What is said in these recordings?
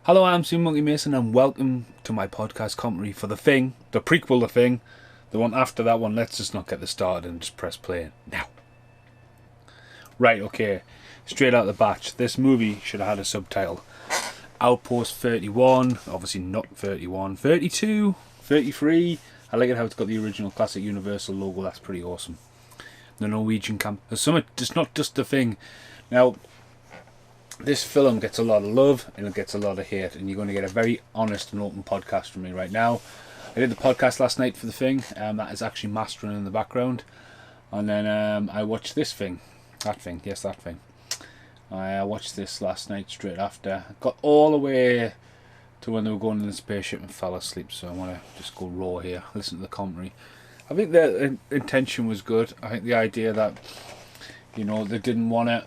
Hello, I'm Sue Monkey Mason and welcome to my podcast commentary for The Thing, the prequel The Thing, the one after that one. Let's just not get this started and just press play now. Right, okay, straight out the batch, this movie should have had a subtitle. Outpost 31, obviously not 31, 32, 33. I like it how it's got the original classic Universal logo, that's pretty awesome. The Norwegian camp, there's something, it's not just The Thing. Now, this film gets a lot of love and it gets a lot of hate, and you're going to get a very honest and open podcast from me right now. I did the podcast last night for The Thing, that is actually mastering in the background, and then I watched this thing, that thing. I watched this last night straight after. Got all the way to when they were going in the spaceship and fell asleep, so I want to just go raw here, listen to the commentary. I think the intention was good. I think the idea that, you know, they didn't want to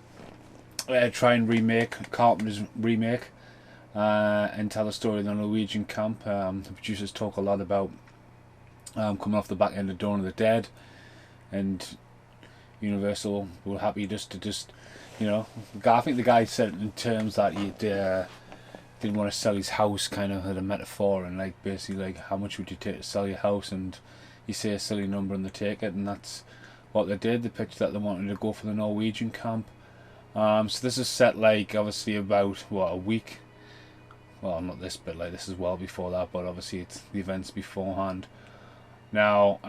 try and remake Carpenter's remake and tell the story of the Norwegian camp. The producers talk a lot about coming off the back end of Dawn of the Dead, and Universal were happy just to you know, I think the guy said it in terms that he didn't want to sell his house, kind of had a metaphor, and like basically like how much would you take to sell your house, and you say a silly number and they take it, and that's what they did. They pitched that they wanted to go for the Norwegian camp. So this is set like obviously about a week, well not this bit, like this is well before that, but obviously it's the events beforehand. Now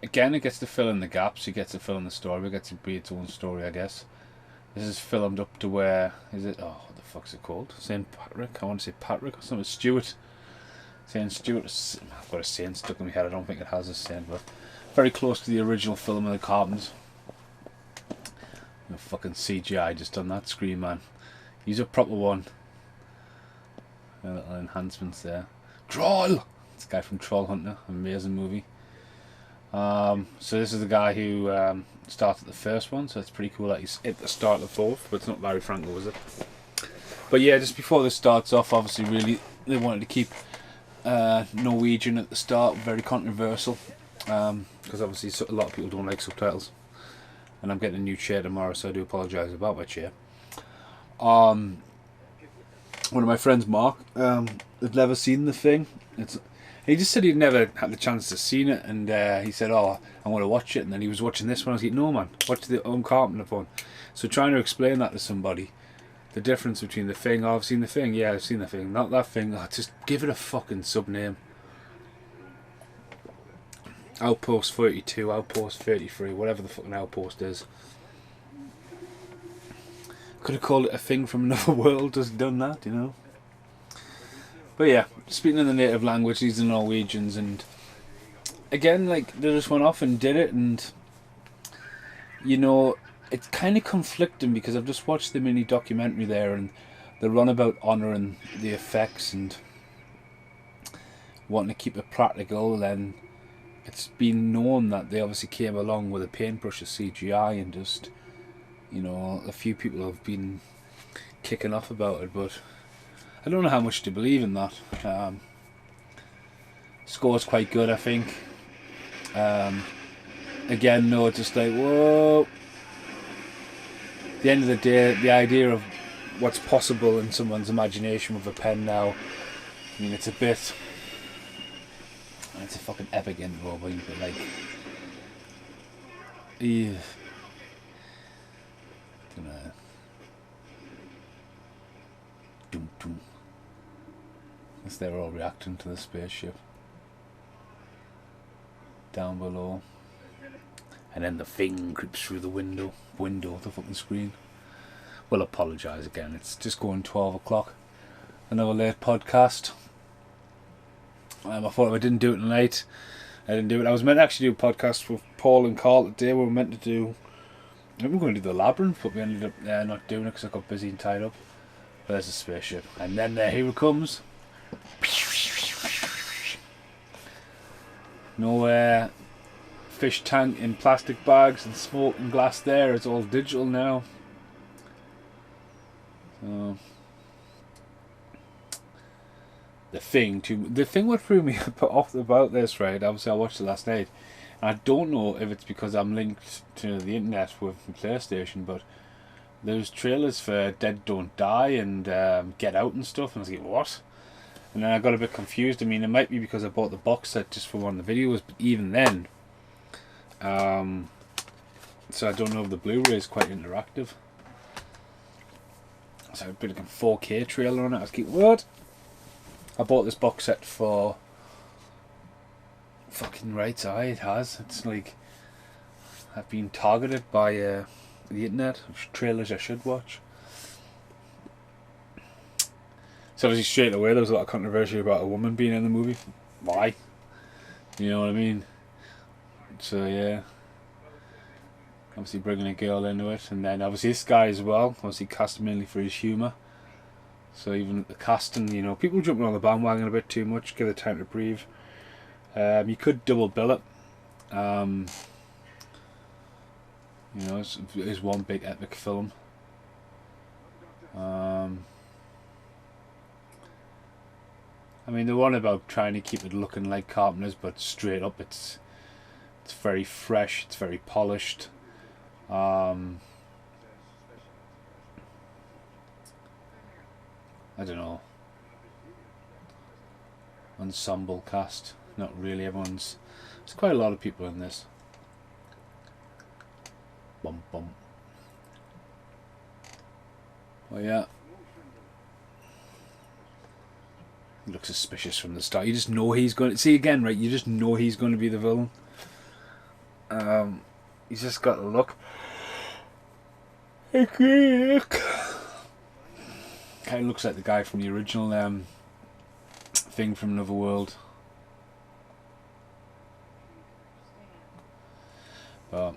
again, it gets to fill in the gaps, it gets to fill in the story, it gets to be its own story, I guess. This is filmed up to where is it, oh what the fuck's it called, St. Patrick, I want to say Patrick or something, Stuart, St. Stuart, I've got a saint stuck in my head, I don't think it has a saint, but very close to the original film of the Carpenters. The fucking CGI just on that screen, man. He's a proper one. Little enhancements there. Troll! This guy from Troll Hunter, amazing movie. So this is the guy who started the first one, so it's pretty cool that he's at the start of the fourth, but it's not Larry Frankel, is it? But yeah, just before this starts off, obviously really they wanted to keep Norwegian at the start, very controversial, because obviously a lot of people don't like subtitles. And I'm getting a new chair tomorrow, so I do apologise about my chair. One of my friends, Mark, had never seen The Thing. He just said he'd never had the chance to seen it, and he said, "Oh, I want to watch it." And then he was watching this one. I was like, "No, man, watch the Carpenter one." So trying to explain that to somebody, the difference between The Thing. Oh, I've seen The Thing. Yeah, I've seen The Thing. Not that thing. Oh, just give it a fucking sub name. Outpost 32, Outpost 33, whatever the fucking Outpost is. Could have called it A Thing from Another World, just done that, you know. But yeah, speaking in the native language, these are Norwegians, and again, like, they just went off and did it, and, you know, it's kind of conflicting because I've just watched the mini documentary there, and they run about honouring the effects and wanting to keep it practical, and then it's been known that they obviously came along with a paintbrush of CGI, and just, you know, a few people have been kicking off about it, but I don't know how much to believe in that. Score's quite good, I think. Again, no, just like, whoa. At the end of the day, the idea of what's possible in someone's imagination with a pen now, I mean, it's a bit... It's a fucking epic intro, but like, yeah, guess they're all reacting to the spaceship down below, and then the Thing creeps through the window of the fucking screen. Well, apologise again. It's just going 12 o'clock. Another late podcast. I thought if I didn't do it tonight, I didn't do it. I was meant to actually do a podcast with Paul and Carl today. We were meant to do... I think we were going to do the Labyrinth, but we ended up not doing it because I got busy and tied up. But there's a spaceship. And then here it comes. No fish tank in plastic bags and smoke and glass there. It's all digital now. So... The thing what threw me off about this, right? Obviously I watched it last night, and I don't know if it's because I'm linked to the internet with my PlayStation, but There's trailers for Dead Don't Die and Get Out and stuff, and I was like, what? And then I got a bit confused. I mean, it might be because I bought the box set just for one of the videos, but even then, so I don't know if the Blu-ray is quite interactive. So a bit like a 4K trailer on it. I was like, what? I bought this box set for fucking right eye. It has. It's like I've been targeted by the internet of trailers I should watch. So obviously straight away there was a lot of controversy about a woman being in the movie. Why? You know what I mean? So yeah, obviously bringing a girl into it, and then obviously this guy as well, obviously cast mainly for his humour. So even the casting, you know, people jumping on the bandwagon a bit too much, give it time to breathe. You could double bill it. You know, it's one big epic film. I mean, the one about trying to keep it looking like Carpenter's, but straight up, it's very fresh, it's very polished. I don't know. Ensemble cast, not really. There's quite a lot of people in this. Bum bum. Oh yeah. He looks suspicious from the start. You just know he's going to... See, again, right, you just know he's going to be the villain. He's just got a look. Kind of looks like the guy from the original thing from Another World. But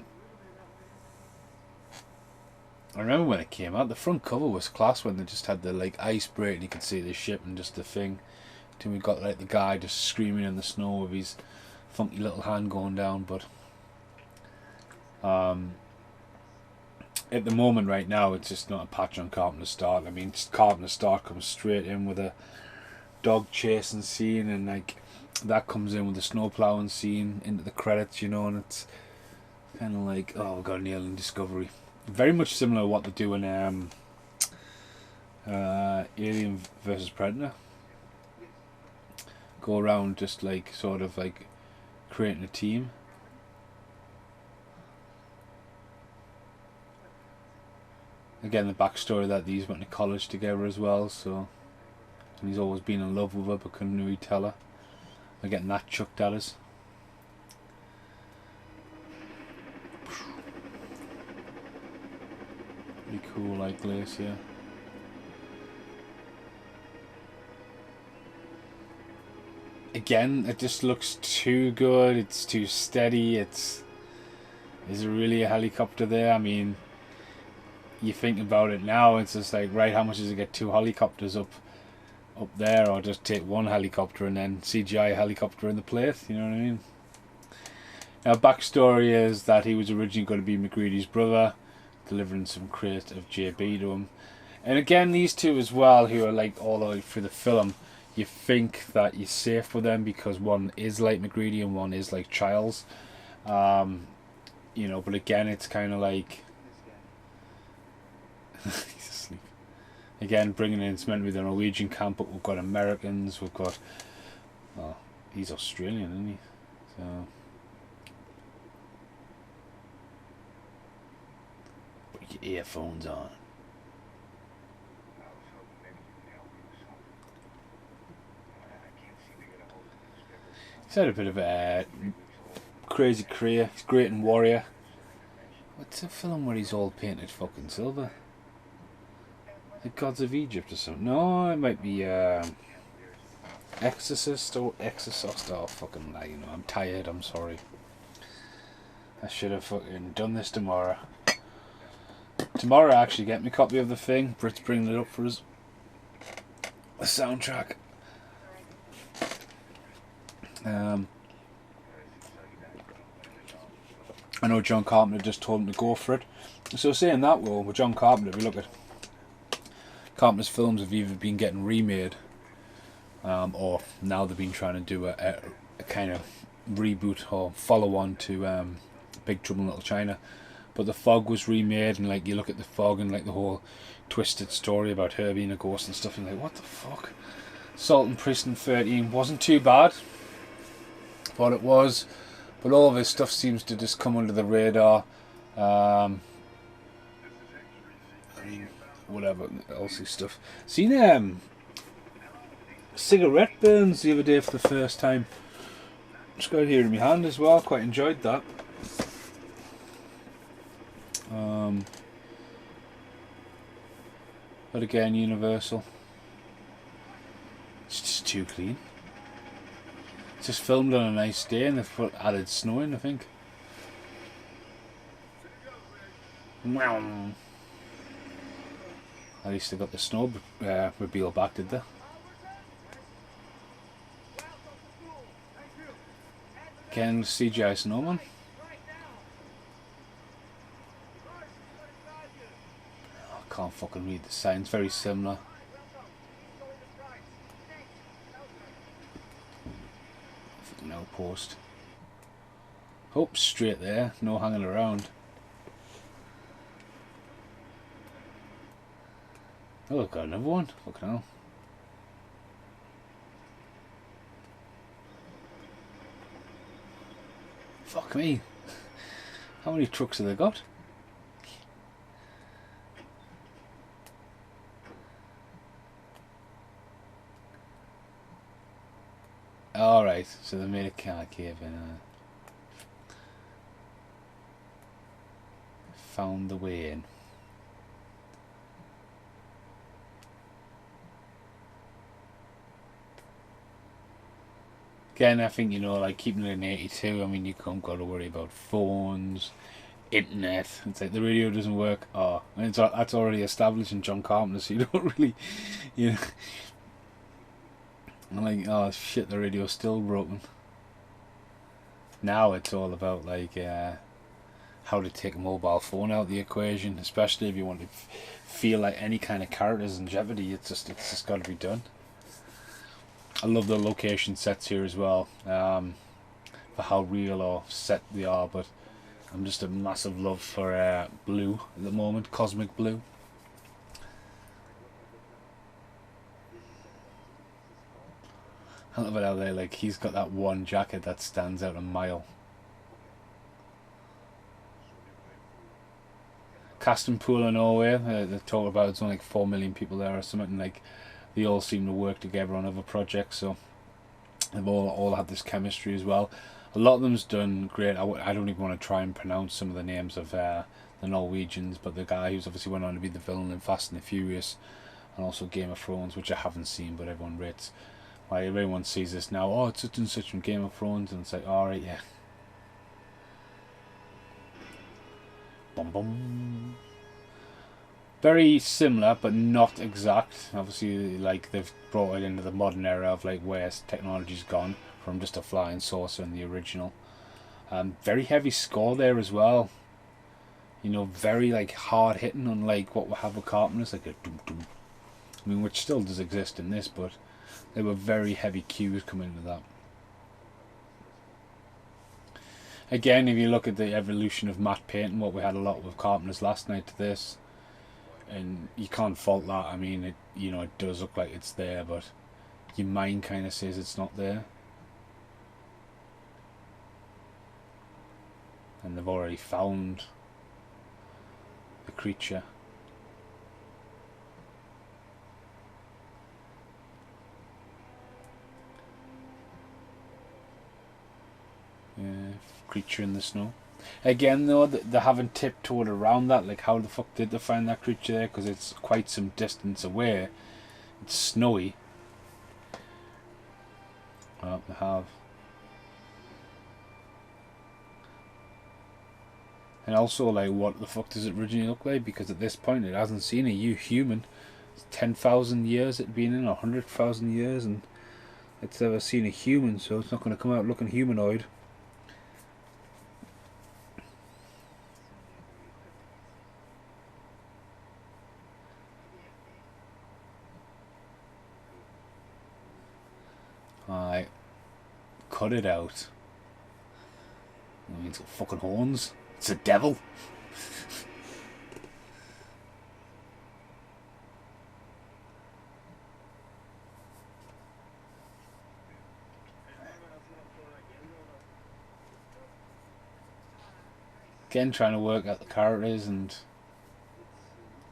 I remember when it came out, the front cover was class when they just had the like ice break and you could see the ship and just the thing. Then we got like the guy just screaming in the snow with his funky little hand going down. But at the moment right now it's just not a patch on Carpenter's start. I mean, Carpenter's start comes straight in with a dog chasing scene, and like that comes in with the snow plowing scene into the credits, you know, and it's kind of like, oh, we've got an alien discovery. Very much similar to what they do in Alien vs Predator. Go around just like sort of like creating a team. Again, the backstory that these went to college together as well, so, and he's always been in love with her but couldn't really tell her. They're getting that chucked at us. Pretty cool, like glace, yeah. Again, it just looks too good. It's too steady. Is there really a helicopter there? I mean, you think about it now, it's just like, right, how much does it get 2 helicopters up there, or just take 1 helicopter and then CGI helicopter in the place, you know what I mean? Now, backstory is that he was originally going to be MacReady's brother, delivering some crate of JB to him. And again, these two as well, who are like all the way through the film, you think that you're safe with them because one is like MacReady and one is like Childs. You know, but again, it's kind of like... He's asleep. Again, bringing in, it's meant to be the Norwegian camp, but we've got Americans, we've got... Oh, he's Australian, isn't he? So... Put your earphones on. He's had a bit of a crazy career. He's great in Warrior. What's a film where he's all painted fucking silver? The Gods of Egypt or something? No, it might be Exorcist or Exorcist. Oh, fucking, you know, I'm tired, I'm sorry. I should have fucking done this tomorrow. Tomorrow I actually get me a copy of The Thing. Brit's bringing it up for us. The soundtrack. I know John Carpenter just told him to go for it. So saying that, well, with John Carpenter, if you look at Carpenter's films, have either been getting remade, or now they've been trying to do a kind of reboot or follow on to Big Trouble in Little China, But The Fog was remade, and like you look at The Fog and like the whole twisted story about her being a ghost and stuff, and like, what the fuck? Salt and Prison 13 wasn't too bad. Thought it was, but all of his stuff seems to just come under the radar. I mean, whatever else his stuff. Seen Cigarette Burns the other day for the first time. Just got it here in my hand as well. Quite enjoyed that. But again, Universal. It's just too clean. It's just filmed on a nice day and they've put added snow in, I think. At least they got the snow reveal back, did they? Again, CGI snowman. I can't fucking read the signs, very similar. No post. Oh, straight there, no hanging around. Oh, I've got another one. Fucking hell. Fuck me. How many trucks have they got? Alright, so they made a car cave in. Found the way in. Again, I think, you know, like keeping it in 82, I mean, you can't got to worry about phones, internet. It's like the radio doesn't work. Oh, and that's already established in John Carpenter, so you don't really, you know. I'm like, oh shit, the radio's still broken. Now it's all about like how to take a mobile phone out of the equation, especially if you want to feel like any kind of characters in Jeopardy. It's just got to be done. I love the location sets here as well, for how real or set they are. But I'm just a massive love for blue at the moment, cosmic blue. I love it how they like he's got that one jacket that stands out a mile. Casting pool in Norway, they talk about it's only like 4 million people there or something. Like they all seem to work together on other projects, so they've all had this chemistry as well. A lot of them's done great. I don't even want to try and pronounce some of the names of the Norwegians, but the guy who's obviously went on to be the villain in Fast and the Furious, and also Game of Thrones, which I haven't seen, but everyone rates. Like everyone sees this now. Oh, it's such and such from Game of Thrones, and it's like, all right, yeah. Bum bum. Very similar, but not exact. Obviously, like they've brought it into the modern era of like where technology's gone from just a flying saucer in the original. Very heavy score there as well. You know, very like hard hitting, unlike what we have with Carpenter's, like a doom doom. I mean, which still does exist in this, but there were very heavy cues coming into that. Again, if you look at the evolution of matte painting, what we had a lot with Carpenter's last night to this, and you can't fault that. I mean, it, you know, it does look like it's there, but your mind kind of says it's not there. And they've already found the creature. Creature in the snow. Again, though, they haven't tiptoed around that. Like, how the fuck did they find that creature there? Because it's quite some distance away. It's snowy. Well, they have. And also, like, what the fuck does it originally look like? Because at this point, it hasn't seen a human. It's 10,000 years it's been in, or 100,000 years, and it's never seen a human, so it's not going to come out looking humanoid. Alright. Cut it out. I mean, it's got fucking horns. It's a devil. Again, trying to work out the characters, and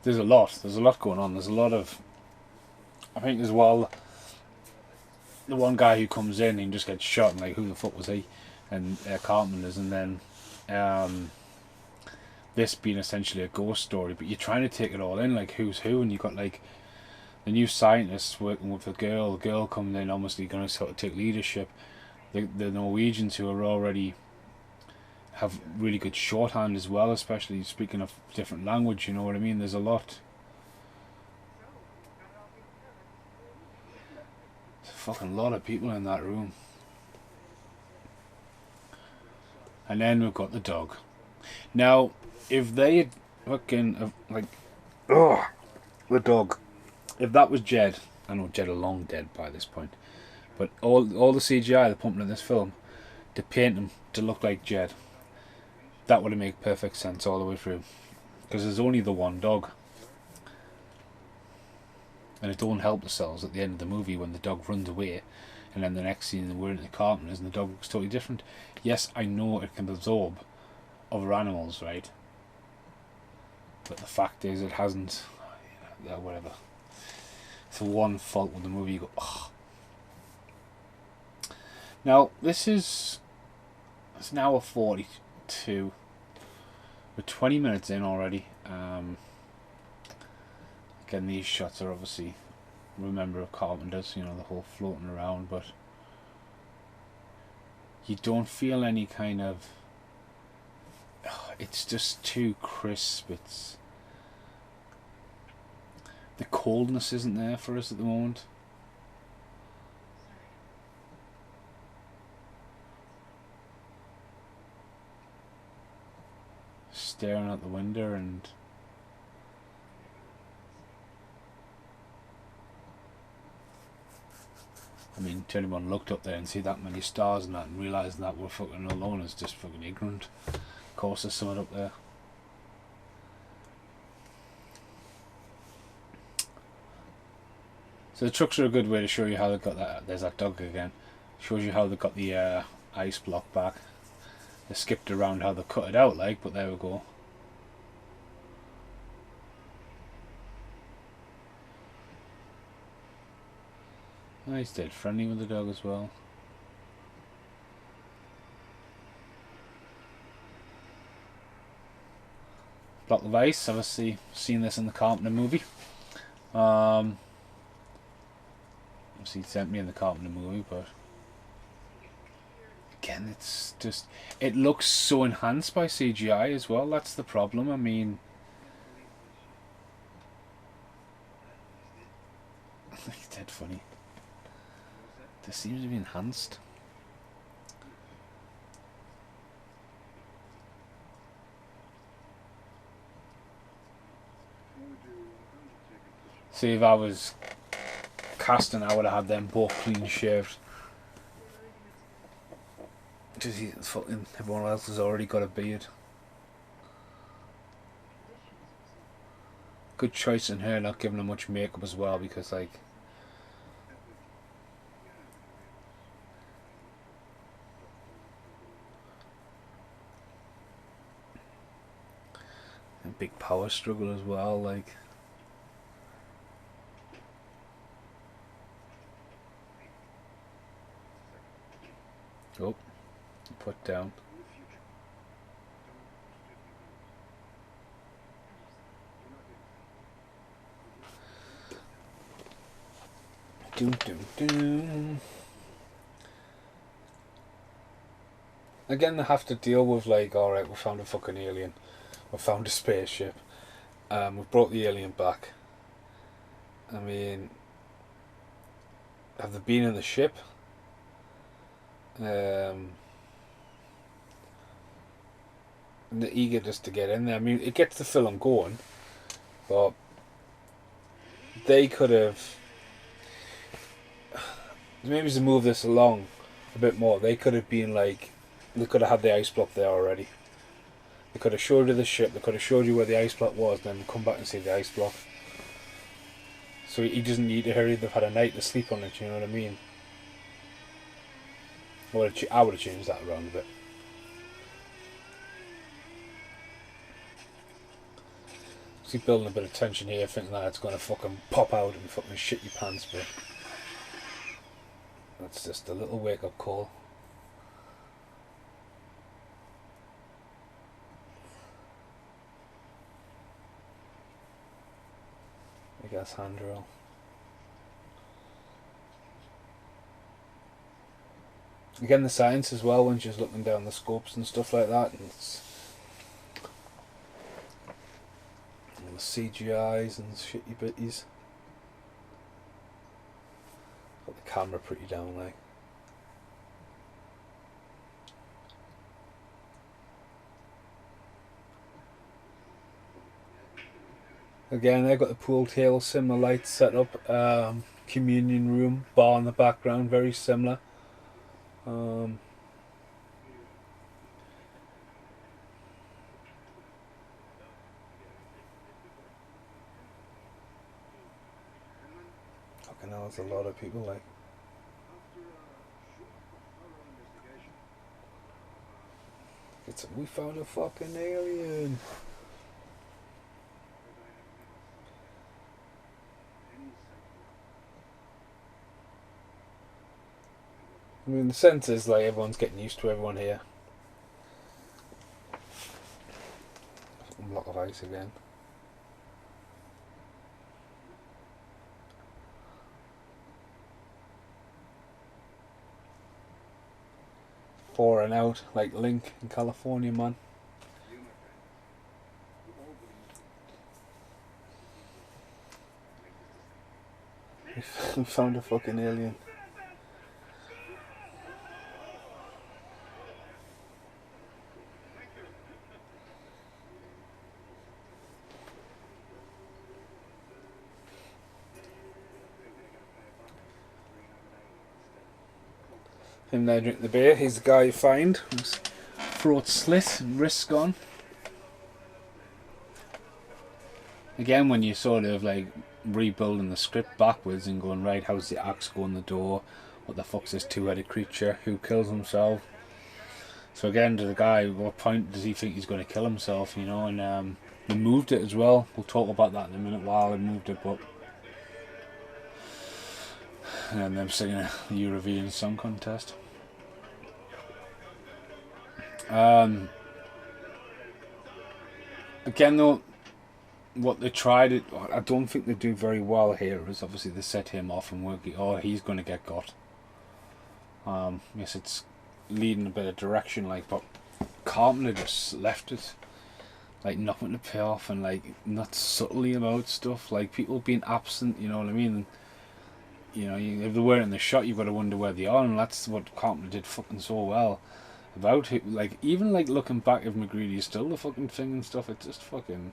there's a lot going on. There's a lot of, I think as well, the one guy who comes in and just gets shot, and like, who the fuck was he? And Carpenter's, and then this being essentially a ghost story, but you're trying to take it all in, like who's who, and you've got like the new scientists working with the girl coming in, obviously going to sort of take leadership. The Norwegians who are already have really good shorthand as well, especially speaking of different language, you know what I mean? There's a lot. There's a fucking lot of people in that room. And then we've got the dog. Now, if they had fucking, like, oh, the dog. If that was Jed, I know Jed are long dead by this point, but all the CGI they're pumping in this film to paint him to look like Jed, that would have made perfect sense all the way through, because there's only the one dog, and it don't help themselves at the end of the movie when the dog runs away, and then the next scene we're in the Carpenters and the dog looks totally different. Yes, I know it can absorb other animals, right? But the fact is, it hasn't. Whatever. It's the one fault with the movie. You go, oh. Now it's an hour 42. We're 20 minutes in already. Again, these shots are obviously, remember, of Carpenter's, you know, the whole floating around, but you don't feel any kind of, it's just too crisp. It's, the coldness isn't there for us at the moment. Staring out the window, and I mean, to anyone looked up there and see that many stars and that and realising that we're fucking alone is just fucking ignorant. Of course there's someone up there. So the trucks are a good way to show you how they got that. There's that dog again. Shows you how they got the ice block back. They skipped around how they cut it out, like, but there we go. Oh, he's dead friendly with the dog as well. Block of ice, obviously seen this in the Carpenter movie. Obviously sent me in the Carpenter movie, but again, it's just, it looks so enhanced by CGI as well. That's the problem. I mean, it's dead funny. This seems to be enhanced. See, if I was casting, I would have had them both clean shaved. Just fucking everyone else has already got a beard. Good choice in her not giving her much makeup as well, because like, a big power struggle as well, like. Oh, put down. Doom, doom, doom. Again, they have to deal with like, alright, we found a fucking alien. We found a spaceship. We've brought the alien back. I mean, have they been in the ship? They're eager just to get in there. I mean, it gets the film going, but they could have, maybe to move this along a bit more, they could have been like, they could have had the ice block there already. They could have showed you the ship, they could have showed you where the ice block was, then come back and see the ice block. So he doesn't need to hurry, they've had a night to sleep on it, you know what I mean? I would have changed that around a bit. Keep building a bit of tension here, thinking that it's going to fucking pop out and fucking shit your pants, but that's just a little wake up call. I guess handrail. Again, the science as well when she's looking down the scopes and stuff like that, and it's CGIs and shitty bitties. Got the camera pretty down, like. Again, I got the pool table, similar lights set up. Communion room, bar in the background, very similar. Fucking hell, there's a lot of people, like. We found a fucking alien. I mean, the sense is like everyone's getting used to everyone here. Block of ice again. For and out, like Link in California, man. We found a fucking alien. Him there drinking the beer. He's the guy you find. His throat slit and wrists gone. Again, when you sort of like rebuilding the script backwards and going, right, how's the axe go in the door? What the fuck's this two-headed creature? Who kills himself? So again, to the guy, what point does he think he's going to kill himself? You know, and they moved it as well. We'll talk about that in a minute. While they moved it, but and then them singing a Eurovision Song Contest. Again, though, what they tried, I don't think they do very well here. Is obviously they set him off and work. Oh, he's going to get got. Yes, it's leading a bit of direction, like, but Carpenter just left it like nothing to pay off and like not subtly about stuff, like people being absent. You know what I mean? And, you know, if they weren't in the shot, you've got to wonder where they are, and that's what Carpenter did fucking so well about it. Like, even like looking back, if McGreedy is still the fucking thing and stuff, it's just fucking.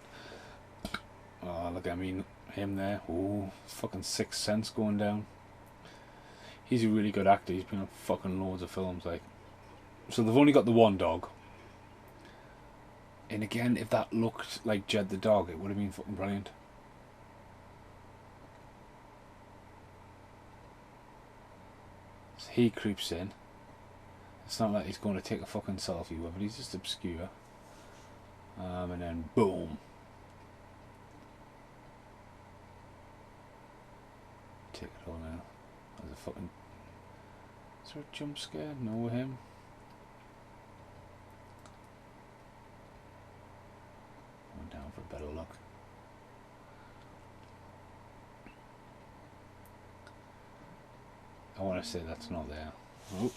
Oh, look, I mean, him there. Oh, fucking Sixth Sense going down. He's a really good actor. He's been in fucking loads of films, like. So they've only got the one dog. And again, if that looked like Jed the dog, it would have been fucking brilliant. So he creeps in. It's not like he's going to take a fucking selfie with it. He's just obscure. And then boom. Take it all now. There's a fucking. Is there a jump scare? No, with him. Went down for better luck. I want to say that's not there. Oh.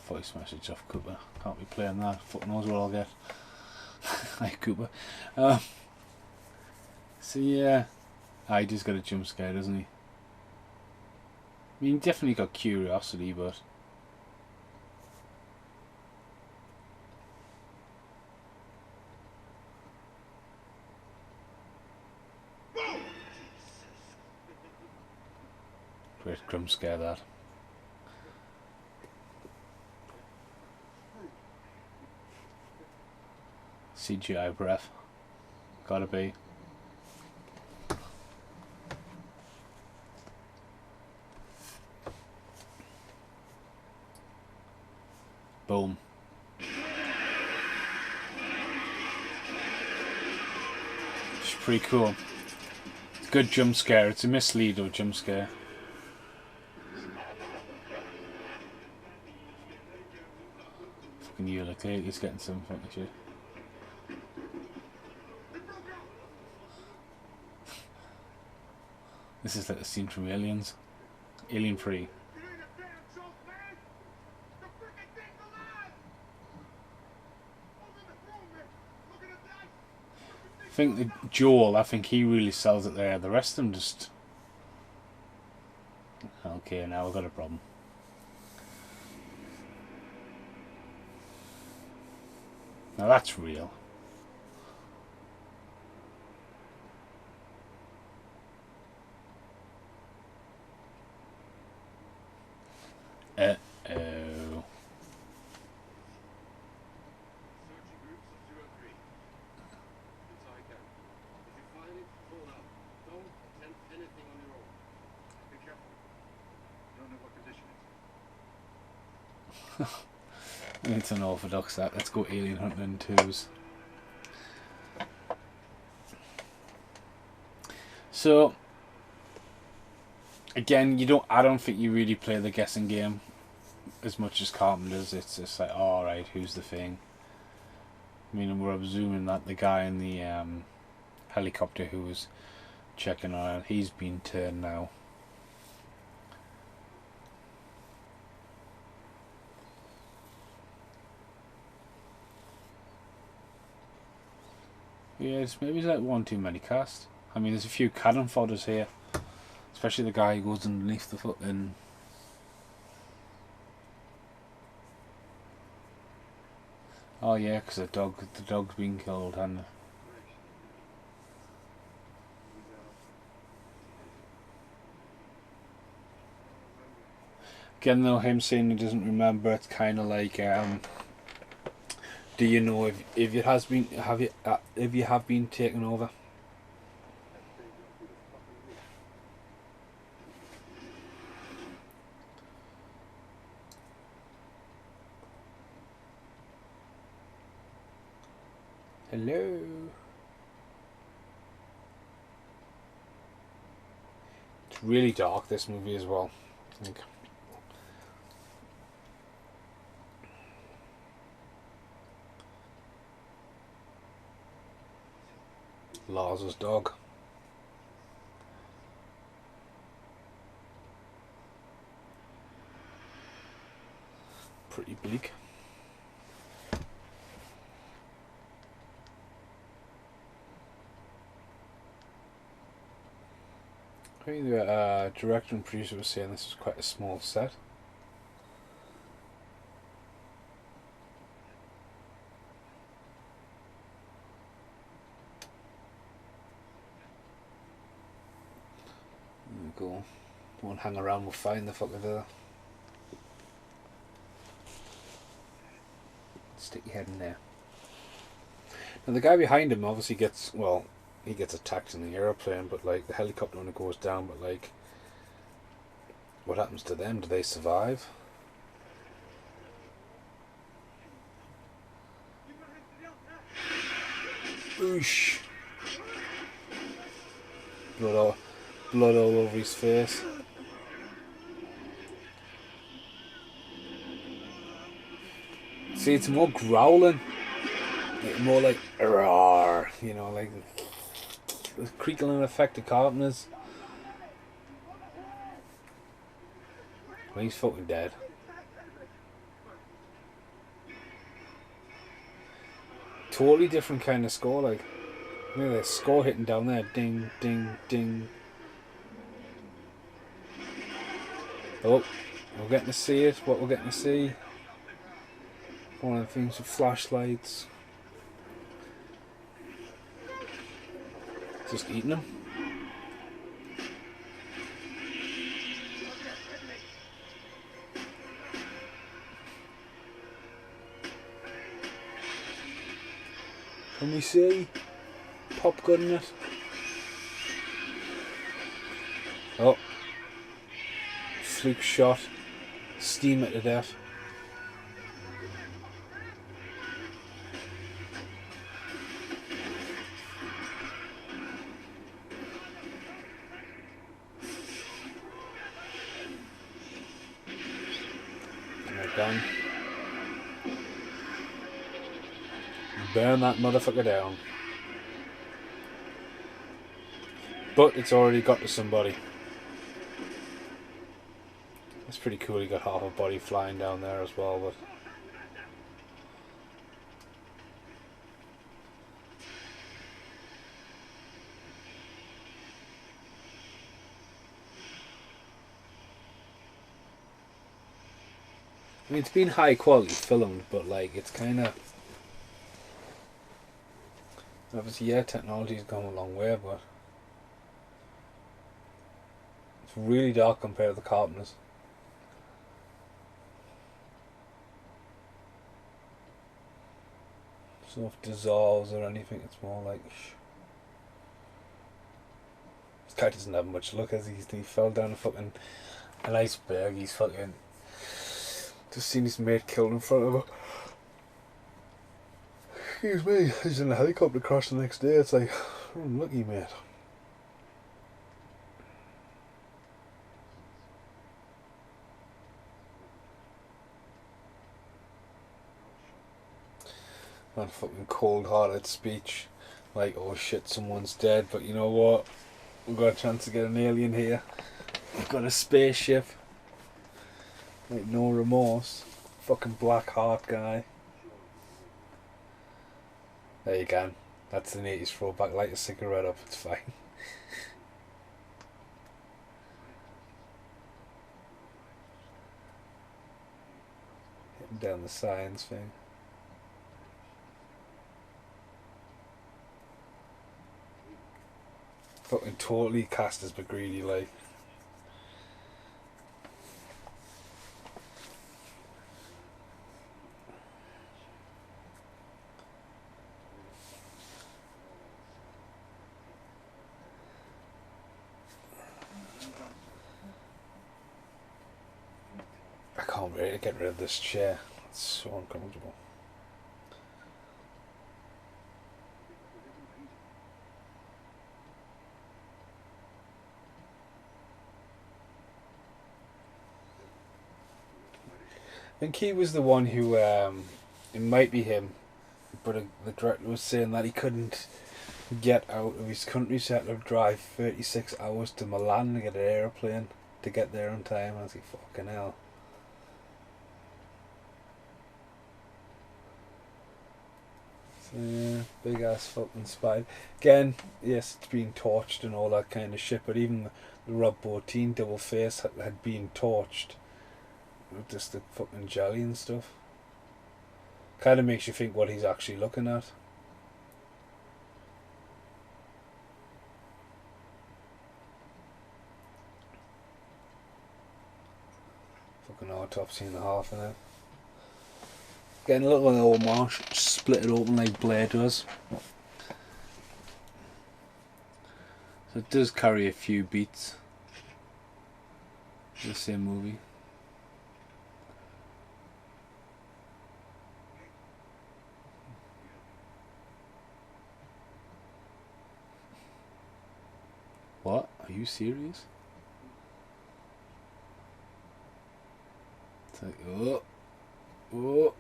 Voice message off Cooper. Can't be playing that. Fuck knows what I'll get. Hi Cooper. So yeah, he just got a jump scare, doesn't he? I mean, definitely got curiosity, but great jump scare that. CGI breath. Gotta be. Boom. It's pretty cool. It's a good jump scare. It's a mislead or jump scare. Fucking you, like he's getting something actually. This is like a scene from Aliens. Alien 3. I think Joel, I think he really sells it there. The rest of them just... Okay, now we've got a problem. Now that's real. Uh-oh. It's unorthodox that. Let's go alien hunting in twos. So again, I don't think you really play the guessing game as much as Carpenter's. It's just like, oh, alright, who's the thing? I mean, we're presuming that the guy in the helicopter who was checking on it, he's been turned now. Yeah, maybe it's like one too many cast. I mean, there's a few cannon fodders here, especially the guy who goes underneath the foot and. Oh yeah, because the dog's been killed, and again, though, him saying he doesn't remember, it's kind of like, do you know if it has been if you have been taken over? Hello. It's really dark, this movie as well, I think. Lars's dog. Pretty bleak. I think the director and producer was saying this was quite a small set. Go. Won't hang around, we'll find the fucker there. Stick your head in there. Now the guy behind him obviously gets, well, he gets attacked in the aeroplane, but like the helicopter when it goes down, but like what happens to them? Do they survive? Oosh. Blood all over his face. See, it's more growling, more like roar, you know, like the creaking effect of Carpenter's. Well, he's fucking dead. Totally different kind of score, like look at the score hitting down there, ding, ding, ding. Oh, we're getting to see it. What we're getting to see. One of the things with flashlights. Just eating them. Can we see pop gun in it? Oh. Fluke shot. Steam it to death. Done. Burn that motherfucker down. But it's already got to somebody. It's pretty cool, he got half a body flying down there as well, but I mean, it's been high quality filmed, but like it's kind of obviously, yeah, technology's gone a long way, but it's really dark compared to the Carpenters. So if it dissolves or anything, it's more like this guy doesn't have much luck as he fell down an iceberg. He's fucking just seen his mate killed in front of him. Excuse me, he's in a helicopter crash the next day. It's like, oh, lucky mate. That fucking cold-hearted speech, like, oh shit, someone's dead, but you know what? We've got a chance to get an alien here. We've got a spaceship. Like, no remorse. Fucking black heart guy. There you go. That's an 80s throwback. Light a cigarette up, it's fine. Hitting down the science thing. Fucking totally cast as McGreedy, like. I can't wait to get rid of this chair. It's so uncomfortable. I think he was the one who, it might be him, but the director was saying that he couldn't get out of his country, so he had to drive 36 hours to Milan to get an aeroplane to get there on time. I was like, fucking hell. So, yeah, big ass fucking spine. Again, yes, it's been torched and all that kind of shit, but even the Rob Bottin double face had been torched. Just the fucking jelly and stuff. Kind of makes you think what he's actually looking at. Fucking autopsy and a half in it. Getting a little old marsh, split it open like Blair does. So it does carry a few beats. The same movie. What? Are you serious? It's like, oh.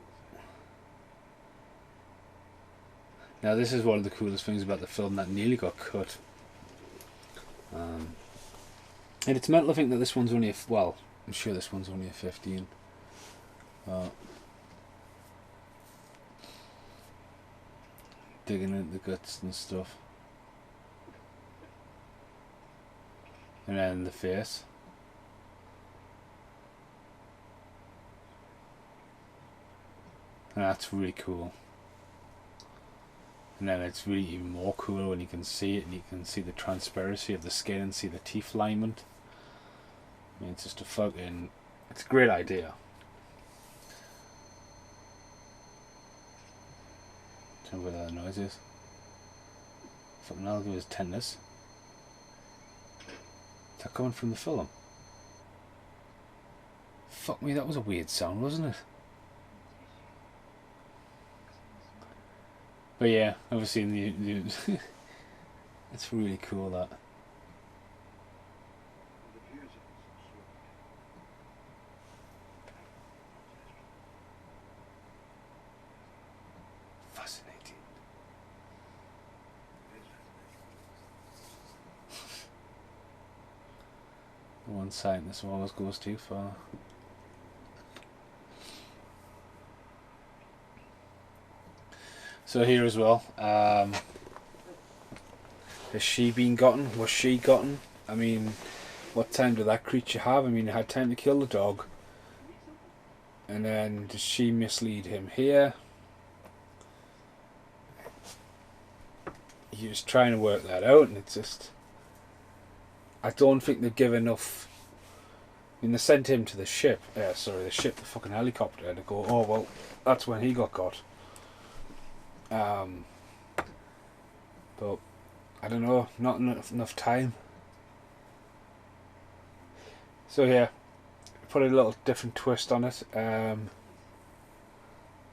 Now this is one of the coolest things about the film that nearly got cut. And it's mental to think that this one's only well, I'm sure this one's only a 15. Digging into the guts and stuff. And then the face. And that's really cool. And then it's really even more cool when you can see it and you can see the transparency of the skin and see the teeth alignment. I mean, it's just it's a great idea. Tell me what that noise is. Fucking hell, give his tenders. Is that coming from the film? Fuck me, that was a weird sound, wasn't it? But yeah, obviously in the it's really cool that. Fascinating. The one scientist always goes too far. So here as well, has she been gotten? Was she gotten? I mean, what time did that creature have? I mean, it had time to kill the dog. And then does she mislead him here? He was trying to work that out, and it's just... I don't think they give enough... I mean, they sent him to the ship. The fucking helicopter, to go, oh, well, that's when he got. But I don't know, not enough time. So yeah, put a little different twist on it. You're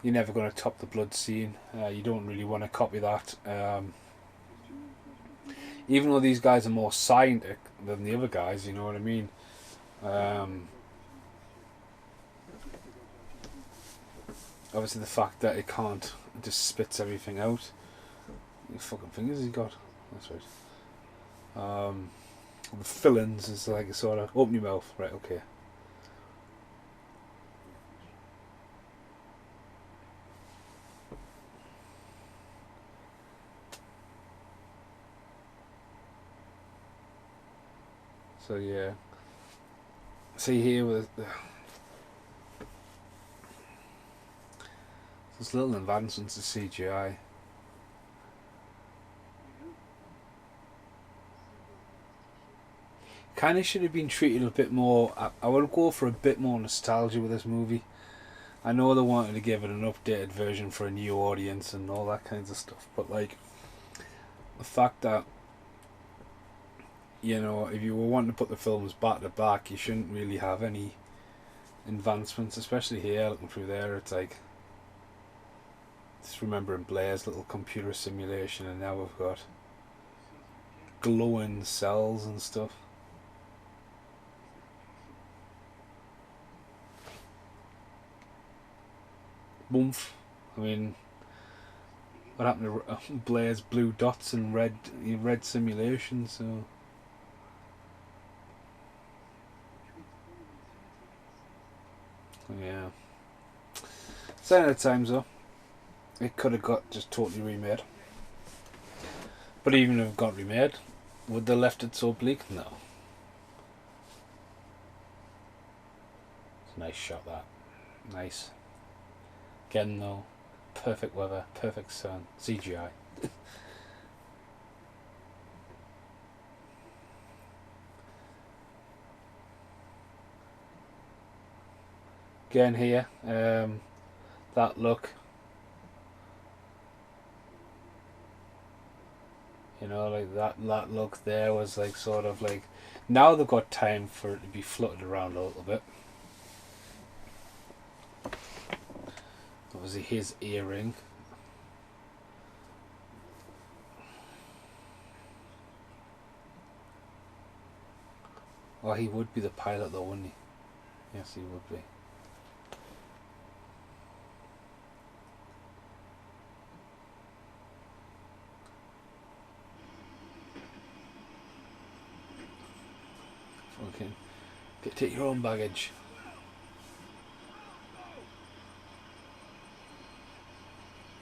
never going to top the blood scene. You don't really want to copy that. Even though these guys are more scientific than the other guys, you know what I mean. Obviously the fact that it can't, it just spits everything out. What fucking fingers he got? That's right. The fillings is like a sort of open your mouth, right? Okay. So yeah. See here with there's little advancements to CGI. Kind of should have been treated a bit more. I would go for a bit more nostalgia with this movie. I know they wanted to give it an updated version for a new audience and all that kinds of stuff, but like the fact that, you know, if you were wanting to put the films back to back, you shouldn't really have any advancements, especially here. Looking through there, it's like just remembering Blair's little computer simulation, and now we've got glowing cells and stuff. Boomf. I mean, what happened to Blair's blue dots and red simulation? So yeah. Sign of the times though. It could have got just totally remade. But even if it got remade, would they left it so bleak? No. It's a nice shot, that. Nice. Again though, perfect weather, perfect sun, CGI. Again here, that look. You know, like that look there was like sort of like, now they've got time for it to be fluttered around a little bit. Obviously his earring. Oh, he would be the pilot though, wouldn't he? Yes, he would be. Okay. Take your own baggage.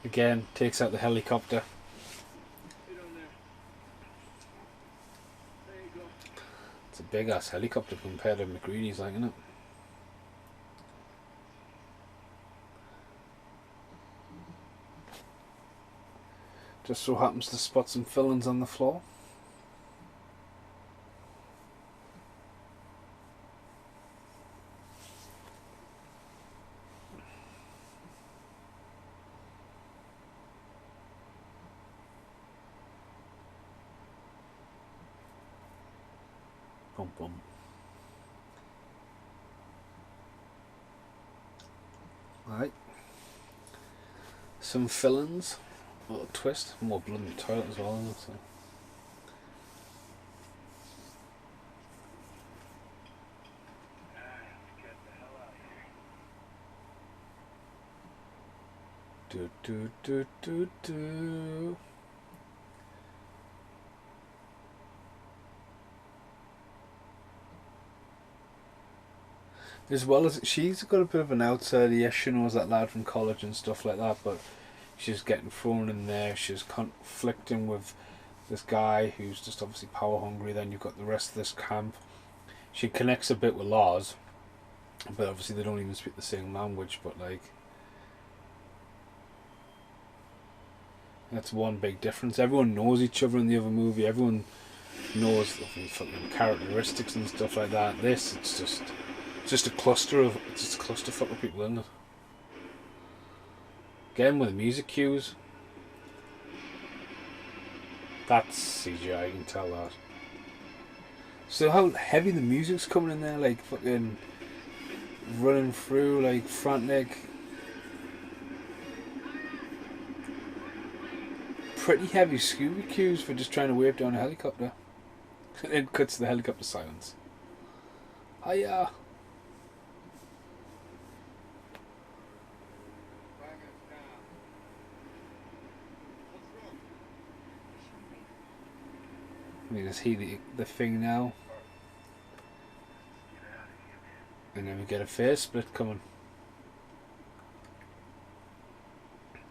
Again, takes out the helicopter. It's a big ass helicopter compared to McGreedy's, like, isn't it? Just so happens to spot some fillings on the floor. Bum bum. Right. Some fillings. A little twist. More blood in the toilet as well, isn't it? So. Do do do do do. As well as she's got a bit of an outsider, yes, she knows that lad from college and stuff like that, but she's getting thrown in there. She's conflicting with this guy who's just obviously power hungry. Then you've got the rest of this camp. She connects a bit with Lars, but obviously they don't even speak the same language. But like, that's one big difference. Everyone knows each other in the other movie. Everyone knows the fucking characteristics and stuff like that. This, it's just a clusterfuck of people, isn't it? Again with the music cues. That's CGI, you can tell that. So how heavy the music's coming in there, like fucking running through, like frantic. Pretty heavy scuba cues for just trying to wave down a helicopter. It cuts to the helicopter silence. Hiya! I mean, is he the thing now? And then we get a face split coming.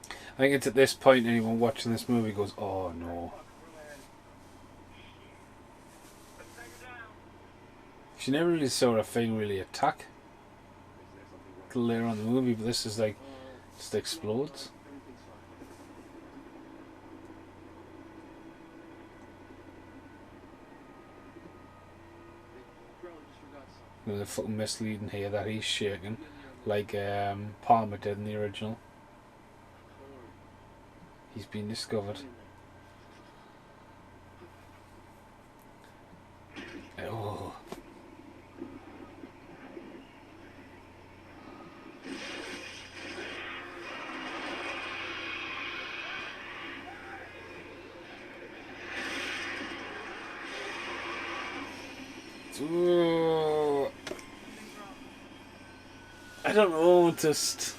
I think it's at this point anyone watching this movie goes, oh no. She never really saw a thing really attack till later on in the movie, but this is like, just explodes. You know, the fucking misleading here that he's shaking like Palmer did in the original. He's been discovered. Oh. Ooh. I don't know, just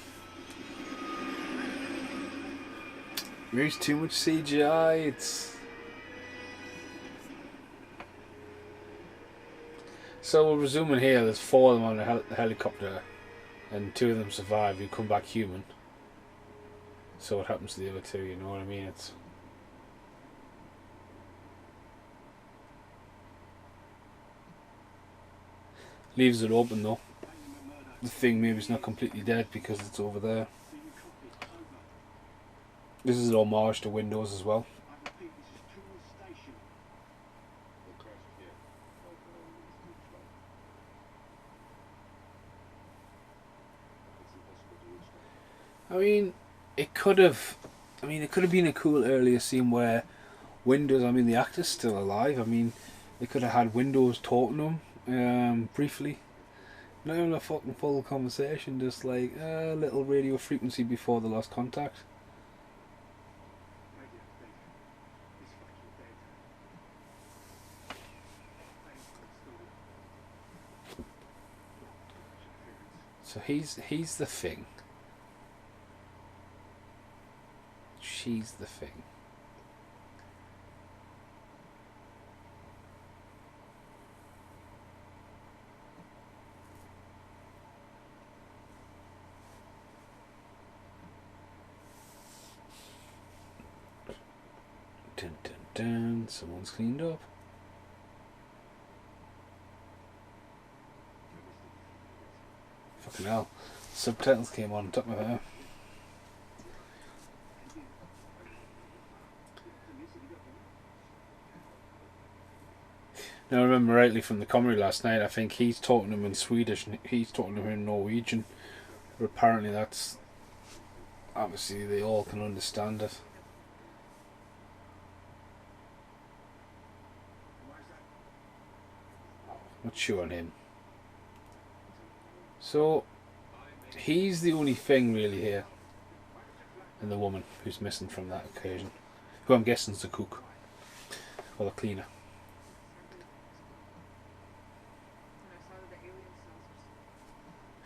there's too much CGI. It's so we're resuming here. There's 4 of them on the helicopter, and 2 of them survive. You come back human. So what happens to the other 2? You know what I mean? It's leaves it open though. The thing maybe is not completely dead because it's over there. This is an homage to Windows as well. I mean, it could have been a cool earlier scene where Windows. I mean, the actor's still alive. I mean, they could have had Windows talking to him briefly. Not even a fucking full conversation, just like a little radio frequency before the lost contact. So he's the thing. She's the thing. Dun dun dun. Someone's cleaned up. Fucking hell. Subtitles came on top of her. Now I remember rightly from the comedy last night, I think he's talking to him in Swedish and he's talking to him in Norwegian. But apparently that's... obviously they all can understand it. What's showing him? So he's the only thing really here, and the woman who's missing from that occasion, who I'm guessing is the cook or the cleaner.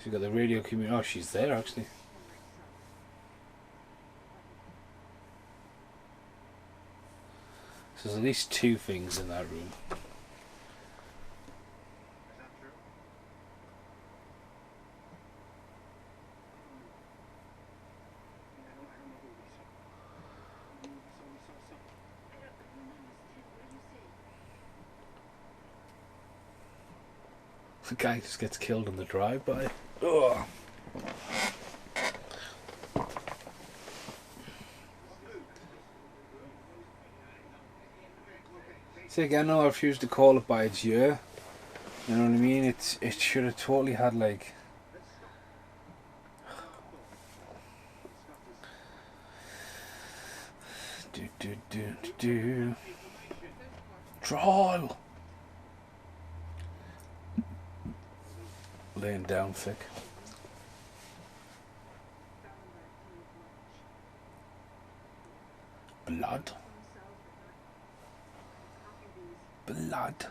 She's got the radio community. Oh, she's there actually. So there's at least two things in that room. The guy just gets killed in the drive-by. Ugh. See, again, I refuse to call it by its year. You know what I mean? It should have totally had like. Trial. Laying down thick. Blood. Blood.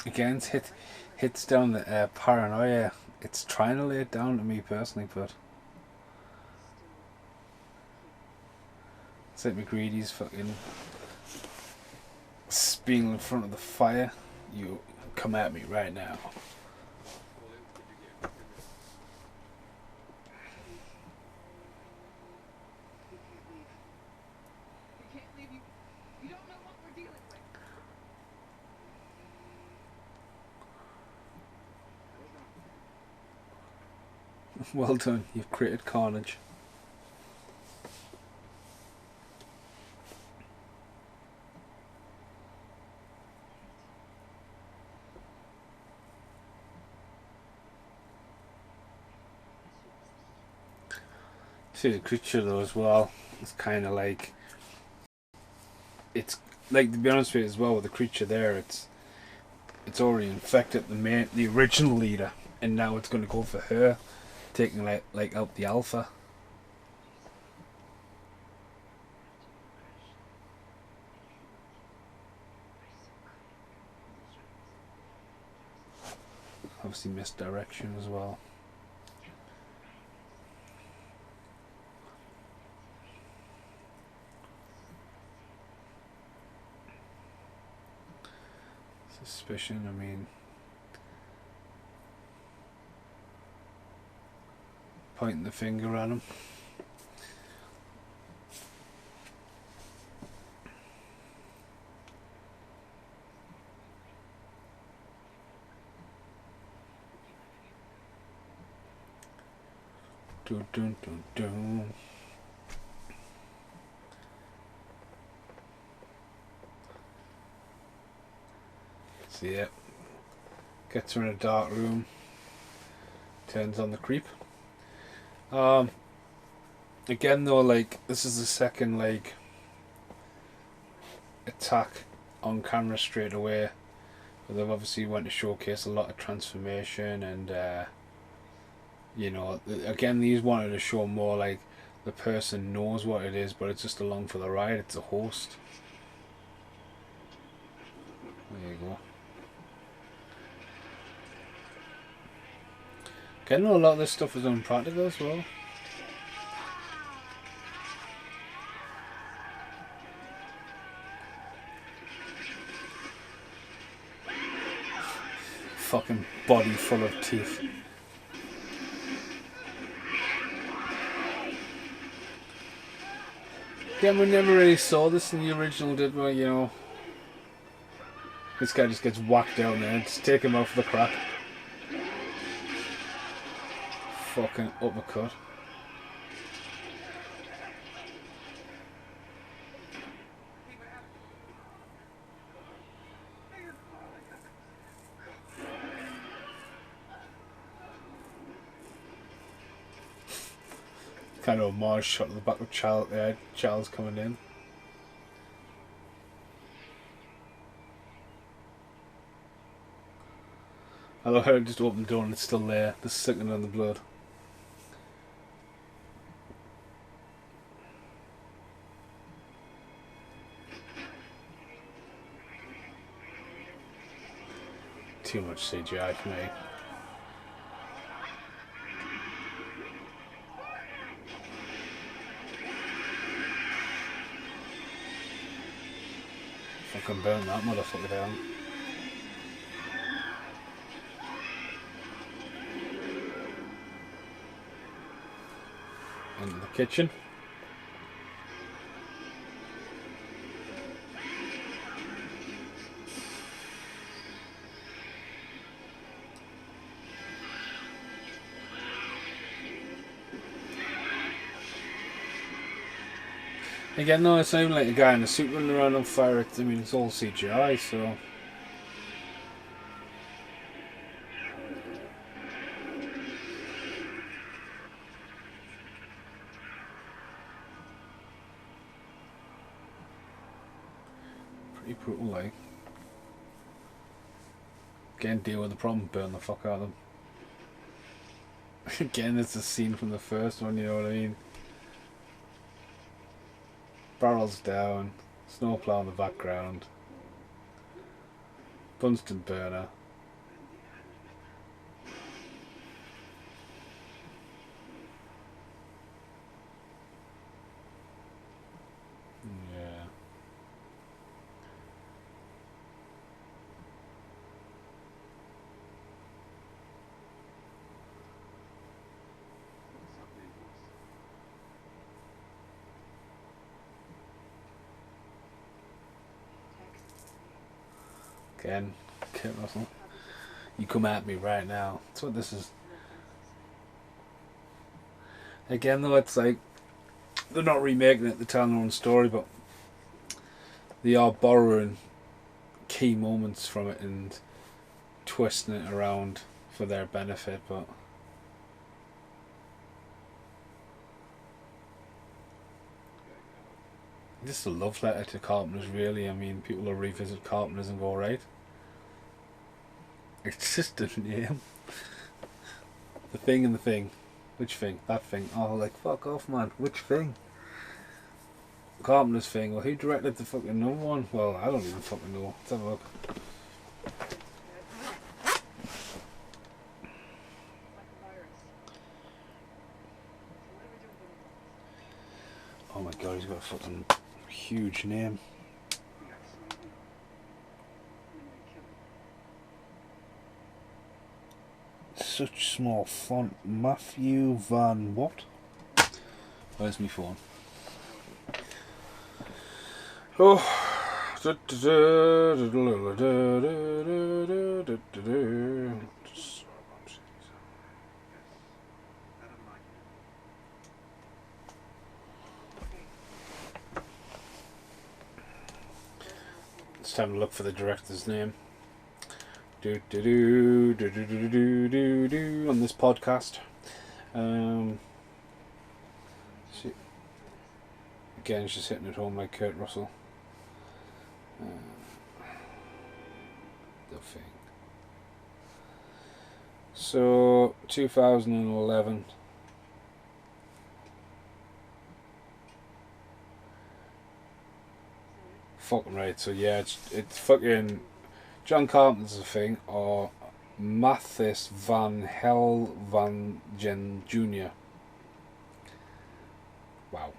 Again, it hits down the paranoia. It's trying to lay it down to me personally, but it's like McGreedy's fucking being in front of the fire. You come at me right now. Well done, you've created carnage. See the creature though as well, it's kind of like, it's like, to be honest with you as well, with the creature there, it's already infected the original leader, and now it's going to go for her, taking like out the alpha. Obviously misdirection as well. Suspicion, I mean, pointing the finger at him. Dun, dun, dun, dun. See it. Gets her in a dark room. Turns on the creep. Again though, like, this is the second like attack on camera straight away. But they've obviously went to showcase a lot of transformation, and you know, again, these wanted to show more like the person knows what it is, but it's just along for the ride. It's a host. There you go. Again, a lot of this stuff is unpractical as well. Fucking body full of teeth. Again, we never really saw this in the original, did we? You know, this guy just gets whacked down there. Just take him out for the crack. Fucking uppercut. Kind of a Mars shot at the back of Charles coming in. I love how I just opened the door and it's still there, just sucking on the blood. Too much CGI for me. Fucking burn that motherfucker down. Into the kitchen. Again, no, it's not even like a guy in a suit running around on fire. I mean, it's all CGI, so. Pretty brutal, like. Again, deal with the problem, burn the fuck out of them. Again, it's a scene from the first one, you know what I mean? Barrels down, snowplow in the background, Bunsen burner. Yeah. Again, Kurt Russell. You come at me right now. That's what this is. Again, though, it's like they're not remaking it, they're telling their own story, but they are borrowing key moments from it and twisting it around for their benefit. But this is a love letter to Carpenters, really. I mean, people will revisit Carpenters and go, right, it's just a name. The Thing and the Thing. Which thing? That thing. Oh, like, fuck off, man. Which thing? Carpenter's Thing. Well, who directed the fucking number one? Well, I don't even fucking know. Let's have a look. Oh my god, he's got a fucking huge name. Such small font. Matthew Van what? Where's my phone? Oh. It's time to look for the director's name. On this podcast. Again, she's sitting at home like Kurt Russell. The Thing. So 2011. Fucking right. So yeah, it's fucking John Carpenter's The Thing or Mathis van Hell van Gen Jr. Wow.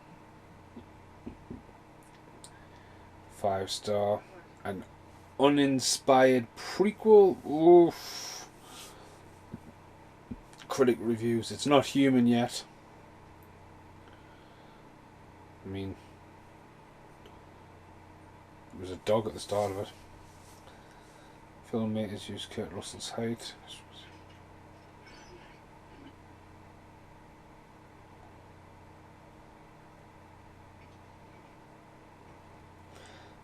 5-star. An uninspired prequel. Oof. Critic reviews. It's not human yet. I mean, there was a dog at the start of it. Filmmakers used Kurt Russell's height.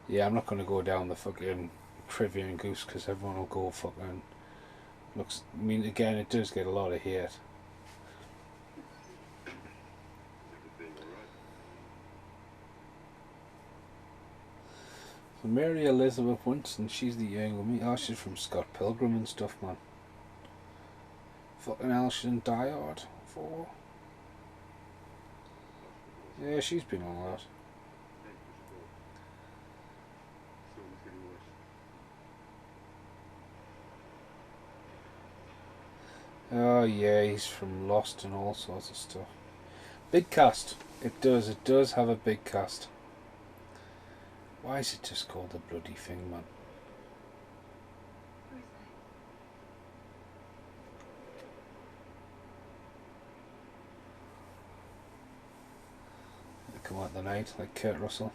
Yeah, I'm not going to go down the fucking trivia and goose because everyone will go fucking. Looks. I mean, again, it does get a lot of hate. Mary Elizabeth Winston, she's the young one. Oh, she's from Scott Pilgrim and stuff, man. Fucking hell, she's in Die Hard 4. Yeah, she's been on that. Oh yeah, he's from Lost and all sorts of stuff. Big cast. It does have a big cast. Why is it just called The Bloody Thing, man? They come out the night, like Kurt Russell.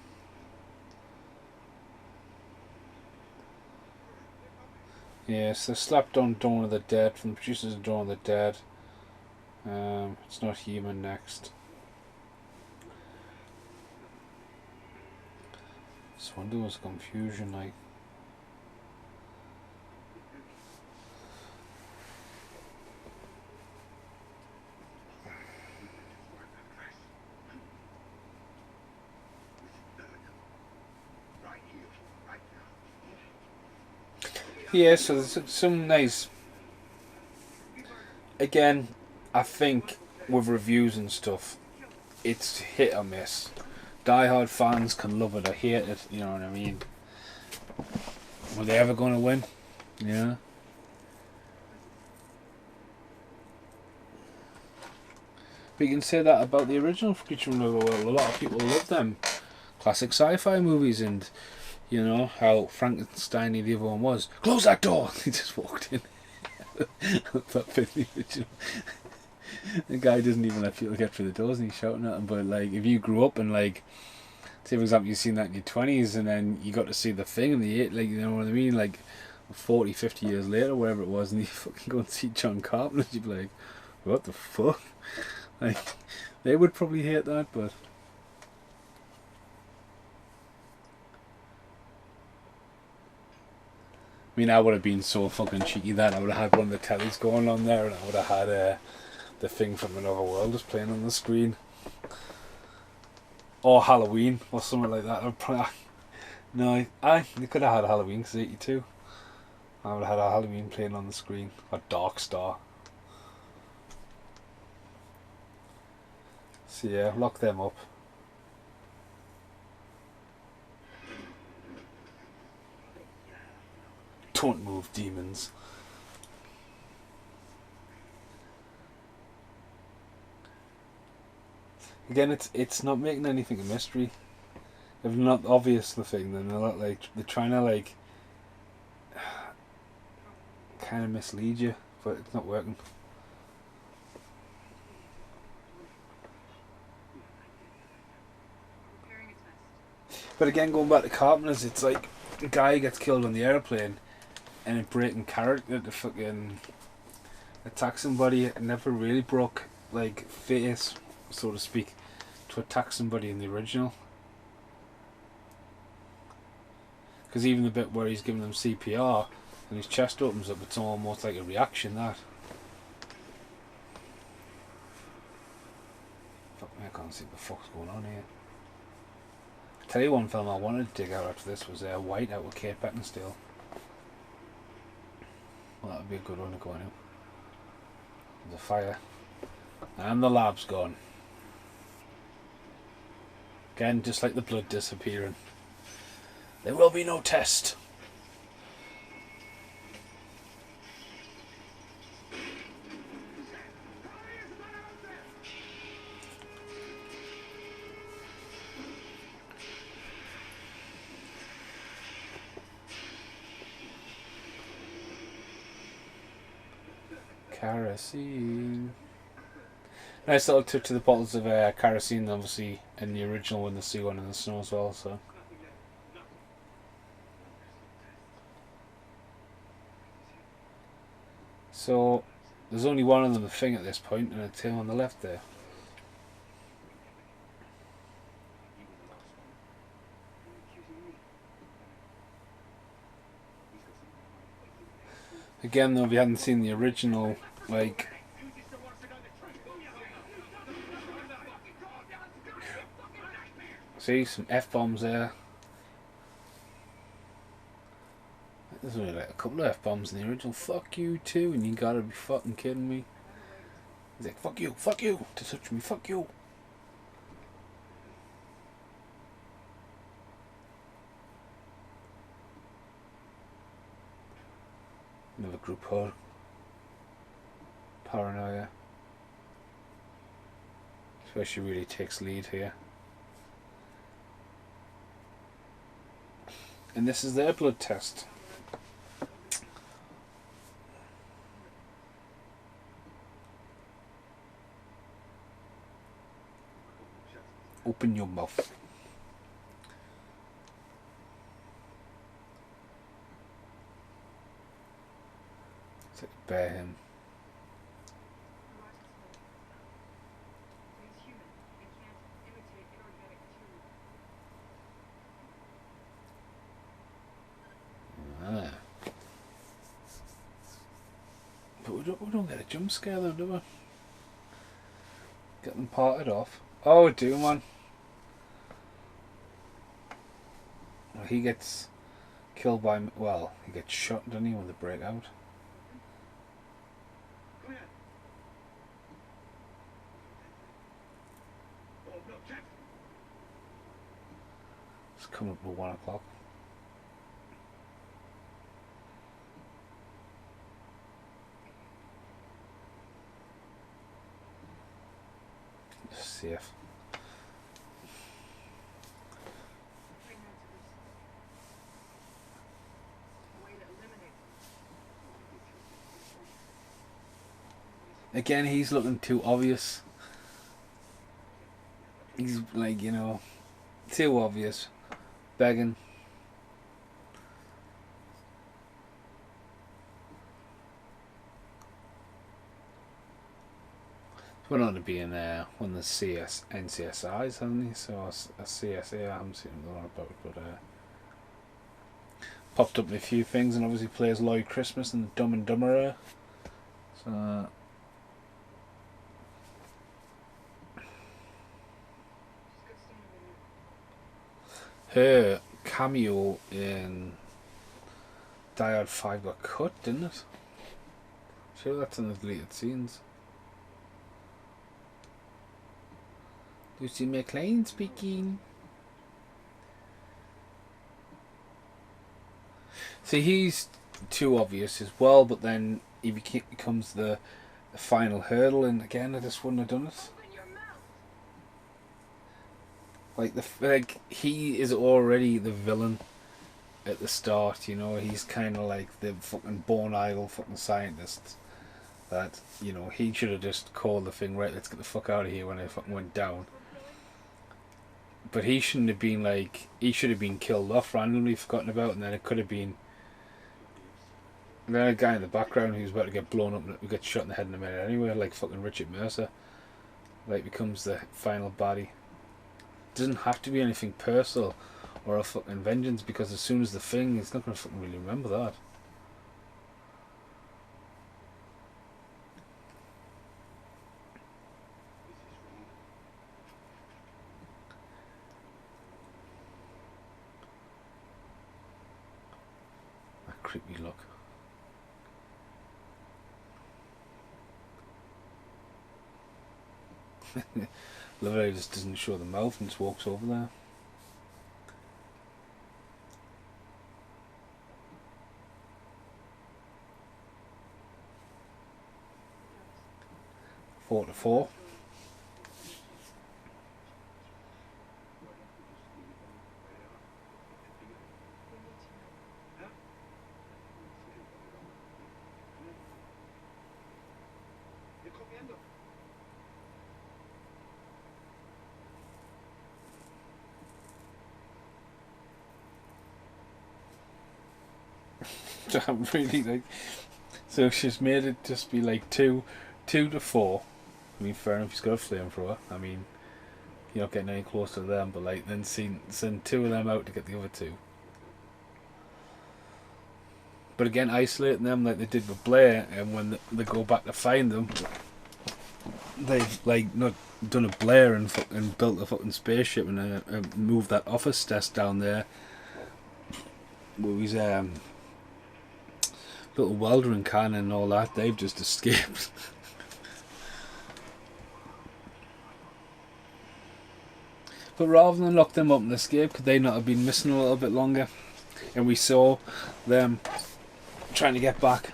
Yes, they slapped on Dawn of the Dead from the producers of Dawn of the Dead. It's Not Human next. So I wonder was confusion like. Yeah, so there's some nice. Again, I think with reviews and stuff, it's hit or miss. Die Hard fans can love it or hate it, you know what I mean? Were they ever going to win? Yeah. But you can say that about the original Creature from the World. A lot of people love them classic sci-fi movies, and you know how Frankenstein the other one was. Close that door! He just walked in. That bit the original. The guy doesn't even let people get through the doors and he's shouting at them. But like, if you grew up and like, say for example, you've seen that in your 20s and then you got to see The Thing in the 8, like, you know what I mean? Like 40, 50 years later, whatever it was, and you fucking go and see John Carpenter, you'd be like, what the fuck? Like, they would probably hate that, but. I mean, I would have been so fucking cheeky that I would have had one of the tellies going on there and I would have had The Thing from Another World just playing on the screen. Or Halloween or something like that. I'd probably, no, they could have had Halloween because 82. I would have had a Halloween playing on the screen. Or Dark Star. So yeah, lock them up. Don't move, demons. Again, it's not making anything a mystery. If not obvious the thing, then they're trying to like kind of mislead you, but it's not working. But again, going back to Carpenter's, it's like the guy gets killed on the airplane, and it breaking character to fucking attack somebody. It never really broke like face, so to speak, to attack somebody in the original. Because even the bit where he's giving them CPR and his chest opens up, it's almost like a reaction. That. Fuck me, I can't see what the fuck's going on here. Tell you one film I wanted to dig out after this was White Out with Kate Beckinsale. Well, that would be a good one to go into. The fire. And the lab's gone. Again, just like the blood disappearing. There will be no test. Kerosene. Nice little tip to the bottles of kerosene, obviously, in the original when the sea one in the snow as well, so. So, there's only one of them a thing at this point, and it's him on the left there. Again, though, if you hadn't seen the original, like. See, some F-bombs there. There's only like a couple of F-bombs in the original. Fuck you too, and you gotta be fucking kidding me. He's like, fuck you, to touch me, fuck you. Another group hug. Paranoia. Especially really takes lead here. And this is their blood test. Open your mouth. So bear him. But we don't get a jump scare though, do we? Get them parted off. Oh, we do, man. Well, he gets killed by... Well, he gets shot, doesn't he, when they break out? It's coming up to 1 o'clock. Safe. Again, he's looking too obvious. He's like, you know, too obvious. Begging. Went on to be in one of the NCSIs, hasn't he? So a CSA, I haven't seen the one about, but popped up in a few things, and obviously plays Lloyd Christmas in the Dumb and Dumber era. So her cameo in Die Hard 5 got cut, didn't it? Sure, that's in the deleted scenes. Lucy McLean speaking. See, he's too obvious as well, but then he becomes the final hurdle, and again, I just wouldn't have done it. Like he is already the villain at the start, you know. He's kind of like the fucking born idol fucking scientist. That, you know, he should have just called the thing, right, let's get the fuck out of here when it fucking went down. But he shouldn't have been like, he should have been killed off randomly, forgotten about, and then it could have been. And then a guy in the background who's about to get blown up and gets shot in the head in a minute anyway, like fucking Richard Mercer. Like, becomes the final baddie. Doesn't have to be anything personal or a fucking vengeance, because as soon as the thing, he's not going to fucking really remember that. That creepy look. Love how he just doesn't show the mouth and just walks over there. Four to four. I'm really like, so she's made it just be like 2 to 4. I mean, fair enough, he's got a flamethrower. I mean, you're not getting any closer to them, but like, then send 2 of them out to get the other 2. But again, isolating them like they did with Blair, and when they go back to find them, they've like not done a Blair and fucking built a fucking spaceship and moved that office desk down there. Where he's little weldering cannon and all that, they've just escaped. But rather than lock them up and escape, could they not have been missing a little bit longer? And we saw them trying to get back.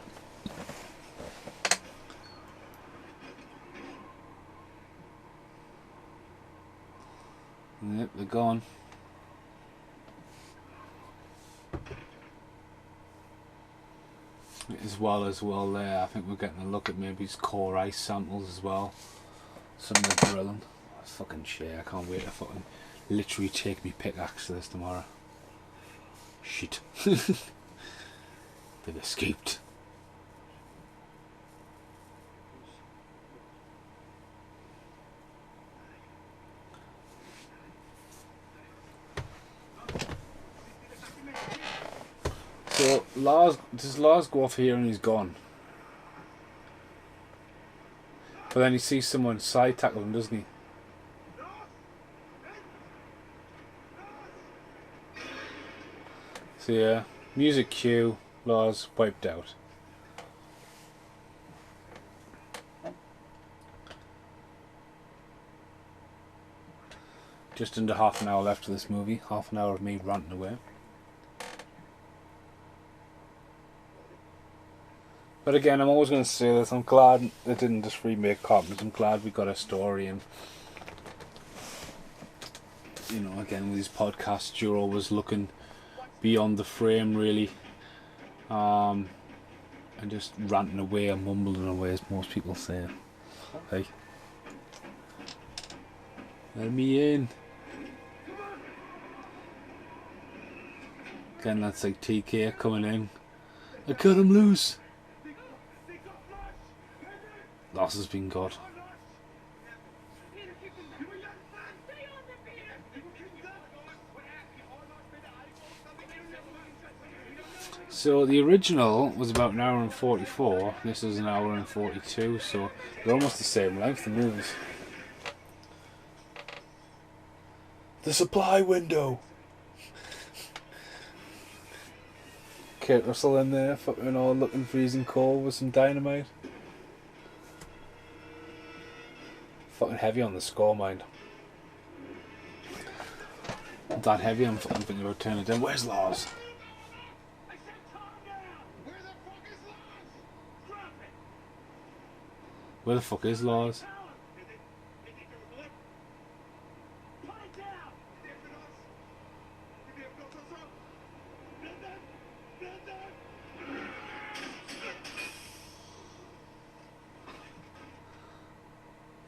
Yep, they're gone. As well there, I think we're getting a look at maybe his core ice samples as well. Some of the drilling. Fucking shit, I can't wait to fucking literally take me pickaxe to this tomorrow. Shit. They've escaped. So does Lars go off here and he's gone? But then he sees someone side tackle him, doesn't he? So yeah, music cue, Lars wiped out. Just under half an hour left of this movie, half an hour of me ranting away. But again, I'm always going to say this, I'm glad they didn't just remake Carpenters. I'm glad we got a story, and you know, again with these podcasts you're always looking beyond the frame really, and just ranting away or mumbling away as most people say. Hey, let me in. Again, that's like TK coming in. I cut him loose. Loss has been good. So the original was about an hour and 44. This is an hour and 42. So they're almost the same length, the movies. The supply window. Kurt Russell in there, fucking all looking freezing cold with some dynamite. Fucking heavy on the score, mind. That heavy, I'm fucking thinking about turning it down. Where's Lars? Where the fuck is Lars?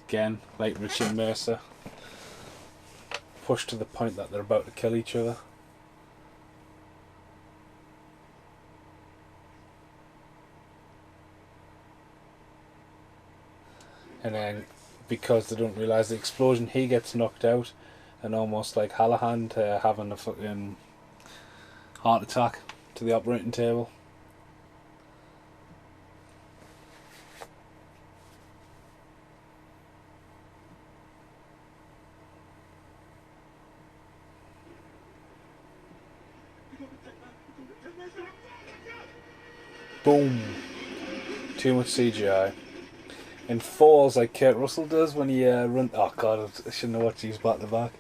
Again, like Richard Mercer, pushed to the point that they're about to kill each other. And then, because they don't realise the explosion, he gets knocked out, and almost like Hallahan having a fucking heart attack to the operating table. Boom. Too much CGI. And falls like Kurt Russell does when he runs. Oh god, I shouldn't have watched these back to back.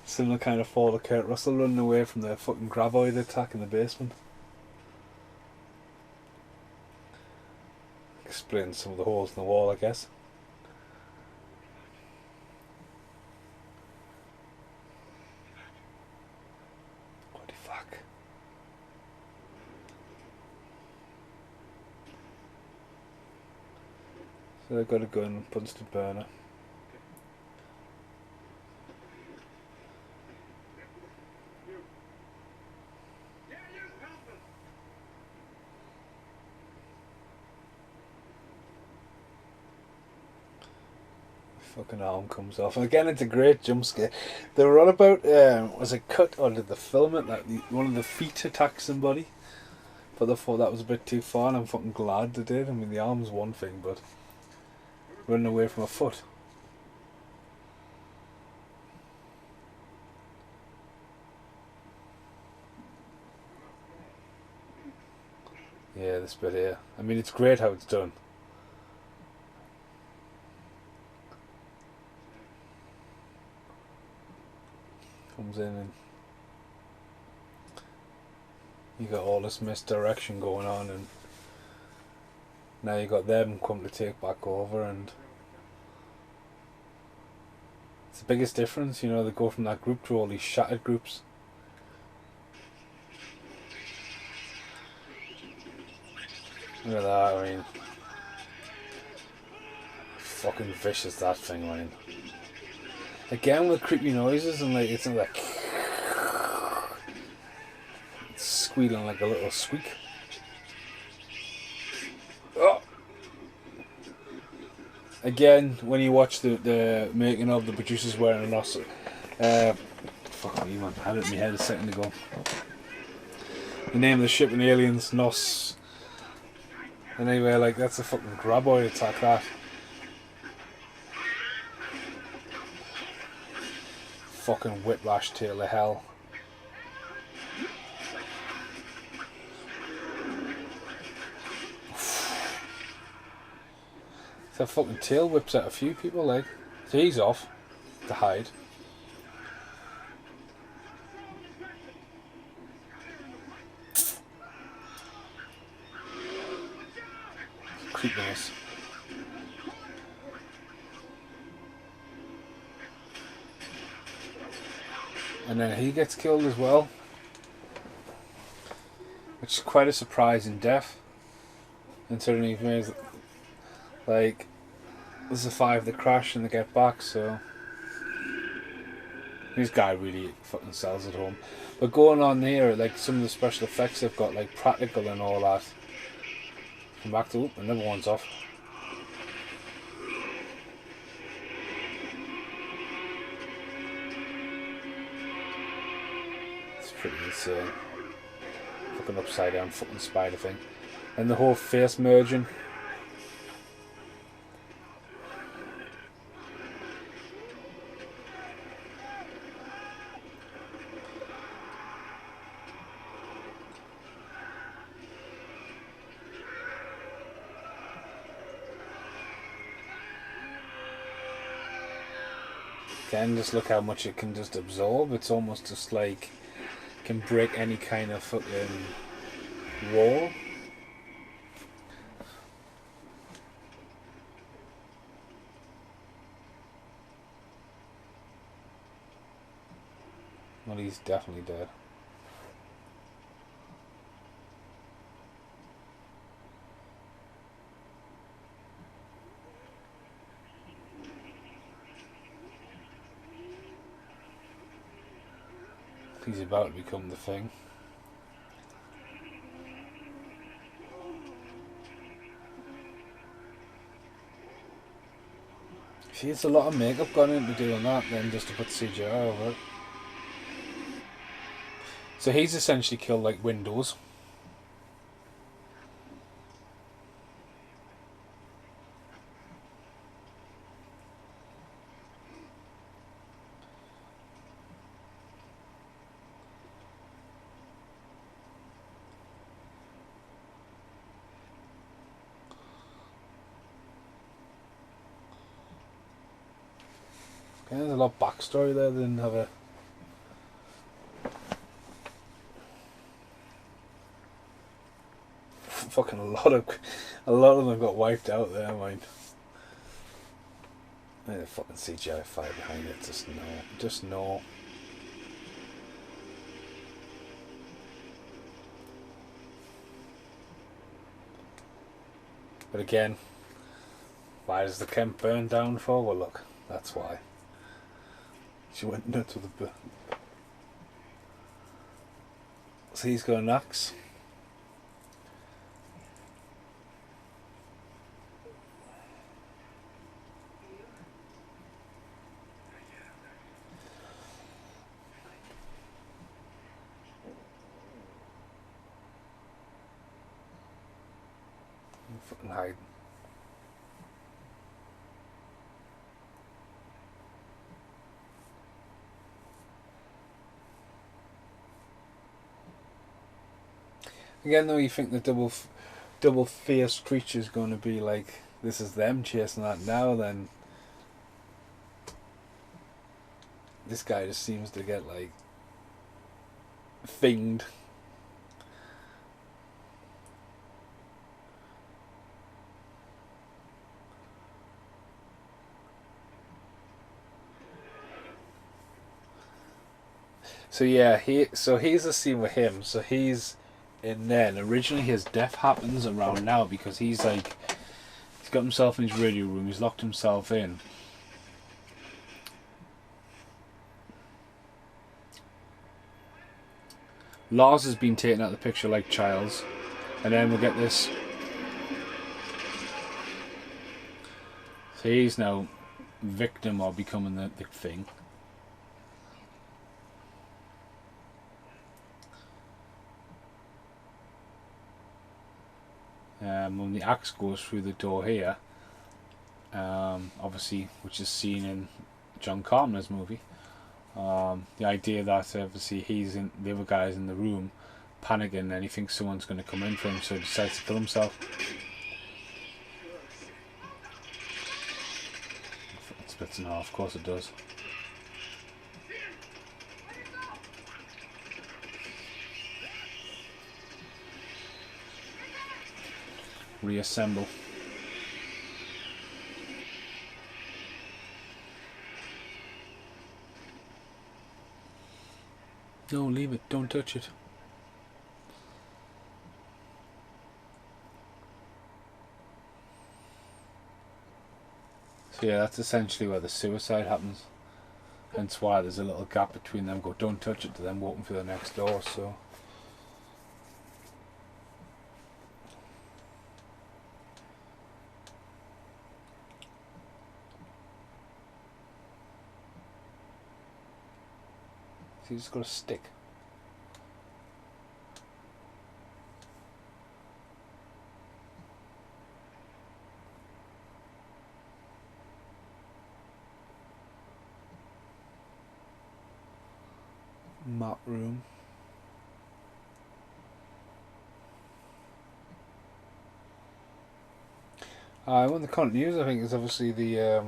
Similar kind of fall to Kurt Russell running away from the fucking graboid attack in the basement. Explains some of the holes in the wall, I guess. What the fuck? So they've got a gun, Bunsen burner. Fucking arm comes off. And again, it's a great jump scare. They were on about, was it cut or did they film it? Like one of the feet attacks somebody. But they thought that was a bit too far, and I'm fucking glad they did. I mean, the arm's one thing, but running away from a foot. Yeah, this bit here. I mean, it's great how it's done. Comes in and you got all this misdirection going on, and now you got them come to take back over, and it's the biggest difference. You know, they go from that group to all these shattered groups. Look at that, I mean, fucking vicious that thing, man. Again with creepy noises, and like it's not like it's squealing like a little squeak. Oh. Again, when you watch the making of, the producers wearing a nos. Fuck me, man. I had it in my head a second ago. The name of the ship in Aliens, Nos. And anyway, like that's a fucking graboid attack. That. Fucking whiplash tail of hell. That fucking tail whips out a few people, like. So he's off to hide. Creepiness. And then he gets killed as well, which is quite a surprising death. And certainly, like, there's a 5 that crash and they get back, so this guy really fucking sells at home. But going on here, like some of the special effects they've got, like practical and all that. Come back to another one's off. It's pretty insane. Fucking upside down fucking spider thing. And the whole face merging. Again, just look how much it can just absorb. It's almost just like can break any kind of fucking wall. Well, he's definitely dead. He's about to become the Thing. See, it's a lot of makeup gone into doing that then just to put CGI over it. So he's essentially killed like Windows. Okay, there's a lot of backstory there. They didn't have a fucking a lot of them got wiped out there, mind. There's a fucking CGI fight behind it. Just no. But again, why does the camp burn down for? Well, look, that's why. She went nuts with the. So he's got an axe. Fucking hide. Again, though, you think the double-faced creature's going to be like, this is them chasing that now, then this guy just seems to get, like, thinged. So yeah, here's the scene with him. So he's in there, and originally his death happens around now because he's got himself in his radio room. He's locked himself in. Lars has been taken out of the picture like Childs, and then we'll get this. So he's now victim or becoming the thing. When the axe goes through the door here, obviously, which is seen in John Carpenter's movie, the idea that obviously the other guy's in the room panicking and he thinks someone's going to come in for him, so he decides to kill himself. It splits in half, of course it does. Reassemble. No, leave it. Don't touch it. So yeah, that's essentially where the suicide happens. Hence why there's a little gap between them. Go, don't touch it, to them walking through the next door. So. He's just got a stick. Map room. One of the continues, I think, is obviously the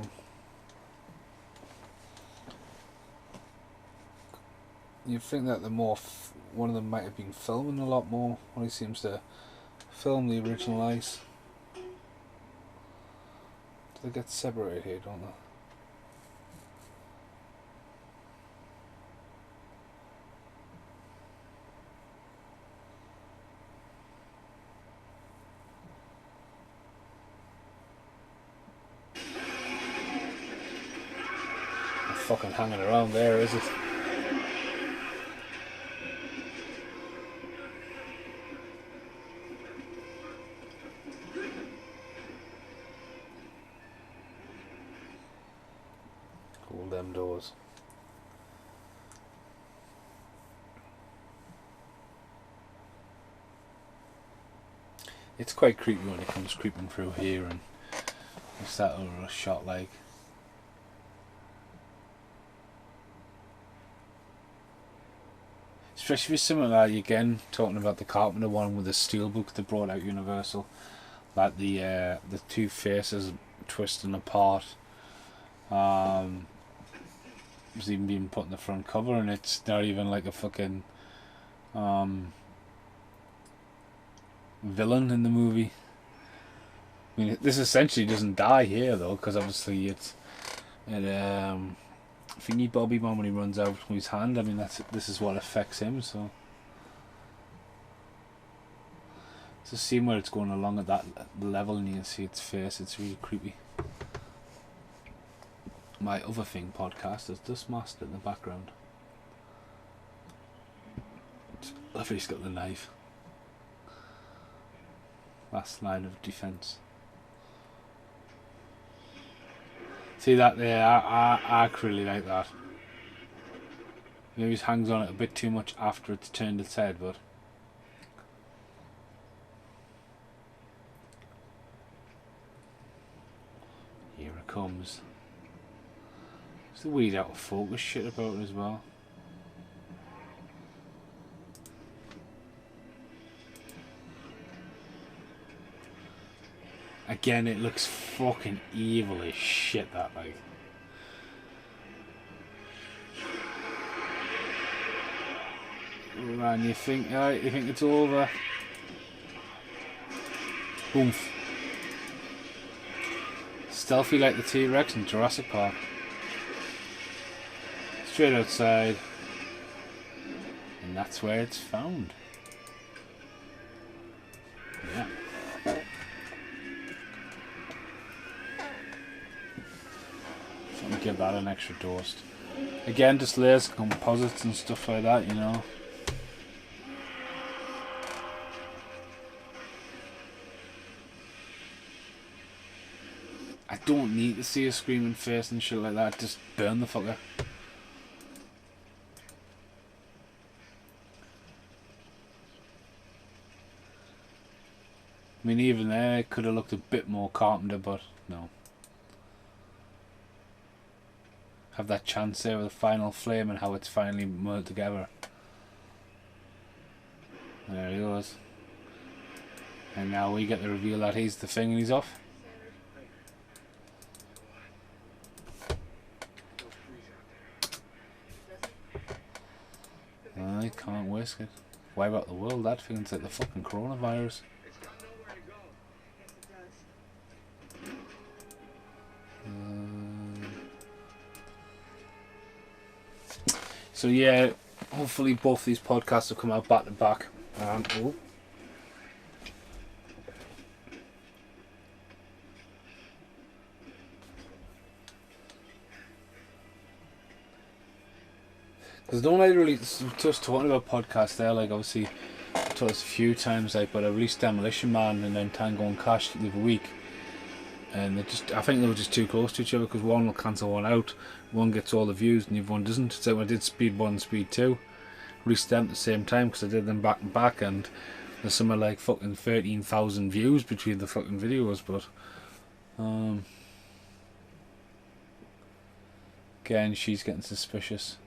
you'd think that one of them might have been filming a lot more. When he seems to film the original Ice. Do they get separated here, don't they? Not fucking hanging around there, is it? All them doors. It's quite creepy when it comes creeping through here and it's that over a shot like. Especially with something like, again, talking about the Carpenter one with the steelbook they brought out Universal, like the two faces twisting apart. It's even being put in the front cover, and it's not even like a fucking villain in the movie. I mean, this essentially doesn't die here though, because obviously it's thingy Bobby Bomb when he runs out with his hand. I mean, this is what affects him. So it's a scene where it's going along at that level, and you can see its face. It's really creepy. My Other Thing podcast is just masked in the background. I think he's got the knife. Last line of defence. See that there? I really like that. Maybe he hangs on it a bit too much after it's turned its head, but here it comes. There's the weed out of focus shit about it as well. Again, it looks fucking evil as shit, that, like. And you think, alright, you think it's over. Oomph. Stealthy like the T-Rex in Jurassic Park. Straight outside. And that's where it's found. Yeah. So I'm gonna give that an extra toast. Again, just layers, composites and stuff like that, you know. I don't need to see a screaming face and shit like that. Just burn the fucker. I mean, even there, it could have looked a bit more Carpenter, but no. Have that chance there with the final flame and how it's finally merged together. There he goes. And now we get the reveal that he's the thing and he's off. I can't whisk it. Why about the world? That feels like the fucking coronavirus. So yeah, hopefully both these podcasts will come out back to back. Because don't I really just talking about podcasts there, like obviously I told us a few times, like, but I released Demolition Man and then Tango and Cash the other week, and I think they were just too close to each other because one will cancel one out, one gets all the views and the other one doesn't. So when I did Speed 1 and Speed 2, released them at the same time because I did them back and back, and there's something like fucking 13,000 views between the fucking videos, but again, she's getting suspicious.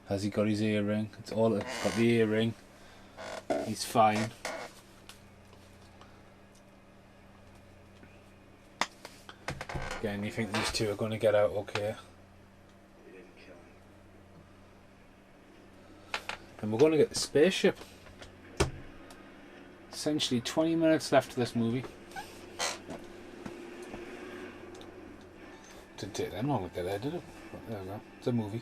Has he got his earring? It's got the earring. He's fine. Again, you think these two are going to get out okay? And we're going to get the spaceship. Essentially 20 minutes left of this movie. Didn't take that long to get there, did it? But there we go. It's a movie.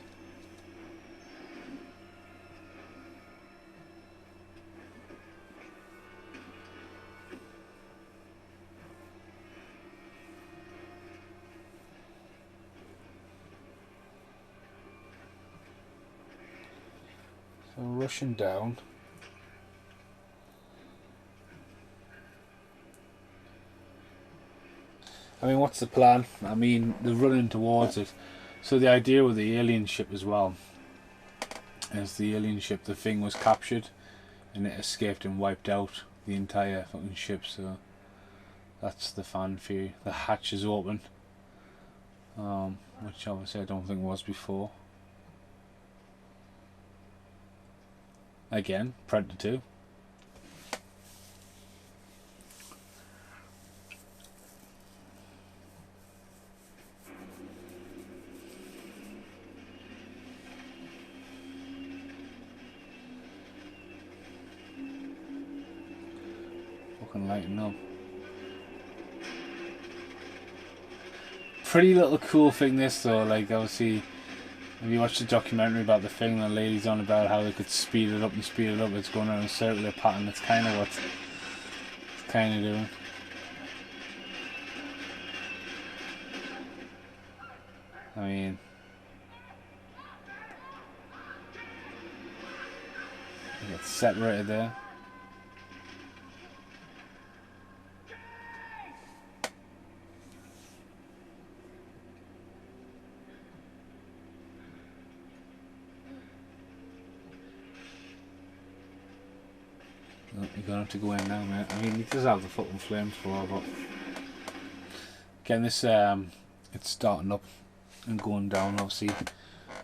So rushing down. I mean, what's the plan? I mean, they're running towards it. So the idea with the alien ship as well is the alien ship, the thing was captured and it escaped and wiped out the entire fucking ship. So that's the fan theory. The hatch is open, which obviously I don't think was before. Again, Predator 2. Fucking lighten up. Pretty little cool thing this though, like obviously if you watch the documentary about the thing, the lady's on about how they could speed it up and speed it up, it's going around a circular pattern. That's kind of what it's kind of doing. I mean, it gets separated there. You're gonna have to go in now, mate. I mean, he does have the fucking flamethrower, but again, this it's starting up and going down. Obviously,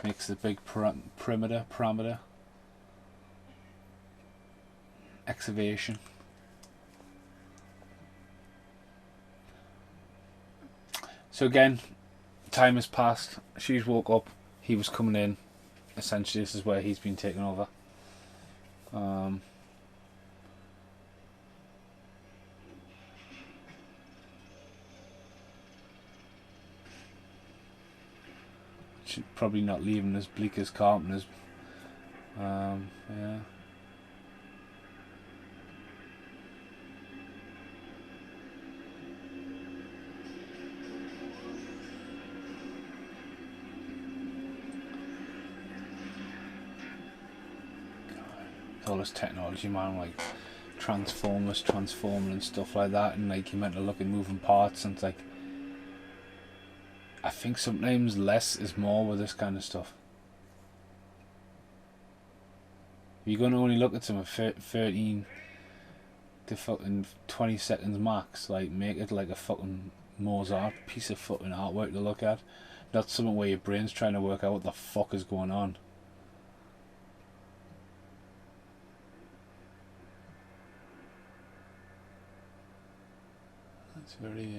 makes the big parameter excavation. So again, time has passed. She's woke up. He was coming in. Essentially, this is where he's been taken over. Should probably not leaving as bleak as Carpenter's. Yeah. All this technology, man, like transformers transforming and stuff like that, and like you're meant to look at moving parts, and it's like, I think sometimes less is more with this kind of stuff. You're going to only look at some of 13 to fucking 20 seconds max, like make it like a fucking Mozart piece of fucking artwork to look at, not something where your brain's trying to work out what the fuck is going on. It's very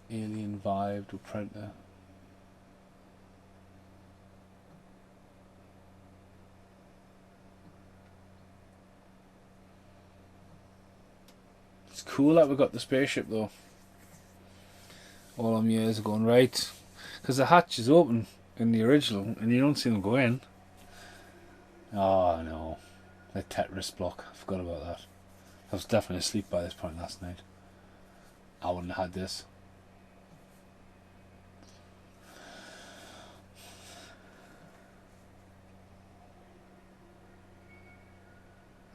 alien vibe to Predator. It's cool that we got the spaceship though. All them years ago, right? Because the hatch is open in the original and you don't see them go in. Oh no, the Tetris block. I forgot about that. I was definitely asleep by this point last night. I wouldn't have had this.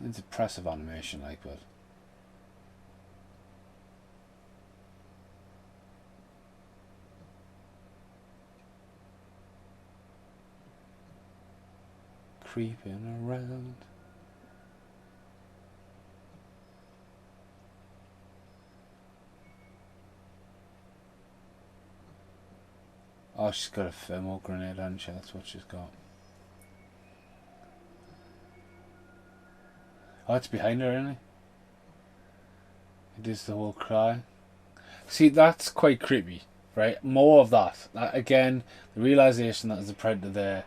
It's impressive animation, like, but creeping around. Oh, she's got a thermal grenade, hasn't she? That's what she's got. Oh, it's behind her, isn't it? It is the whole cry. See, that's quite creepy, right? More of that. Again, the realisation that there's a predator there.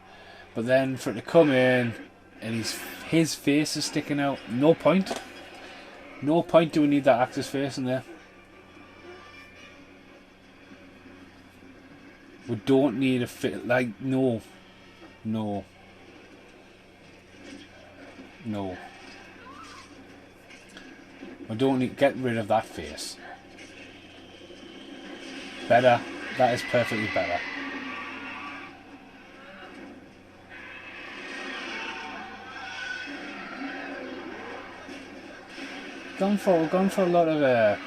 But then for it to come in and his face is sticking out. No point. No point do we need that actor's face in there. We don't need a fit. Like, no. No. No. We don't need. Get rid of that face. Better. That is perfectly better. Gone for a lot of oh.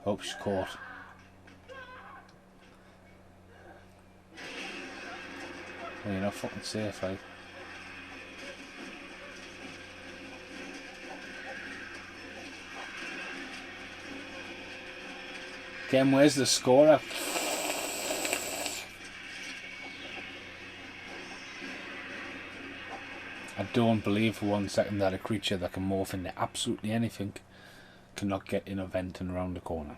Hope she's caught. Well, you're not fucking safe, like. Again, where's the scorer? I don't believe for 1 second that a creature that can morph into absolutely anything cannot get in a vent and around the corner.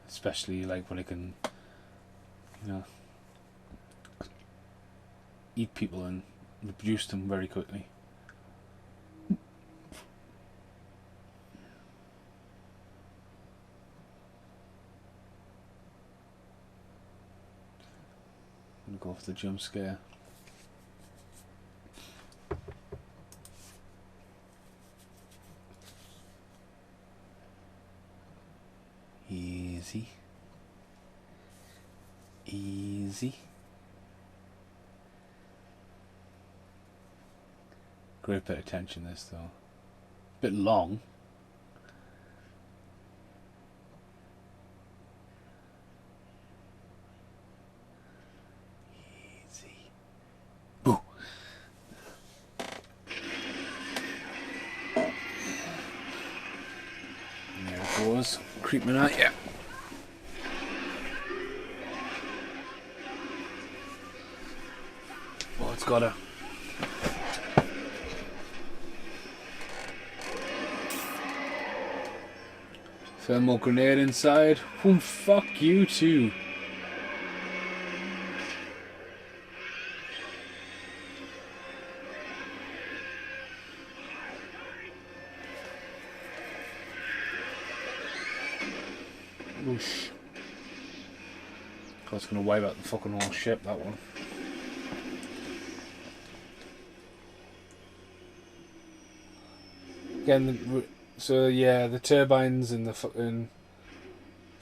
Especially like when it can, you know, eat people and reproduce them very quickly. I'm gonna go for the jump scare. Easy. Easy. Great bit of tension this though. Bit long. Easy. Boo. And there it goes. Creeping at you. Oh, it's got a Thermal grenade inside. Fuck you too. Whoosh. That's gonna wipe out the fucking whole ship, that one. Again, so yeah, the turbines and the fucking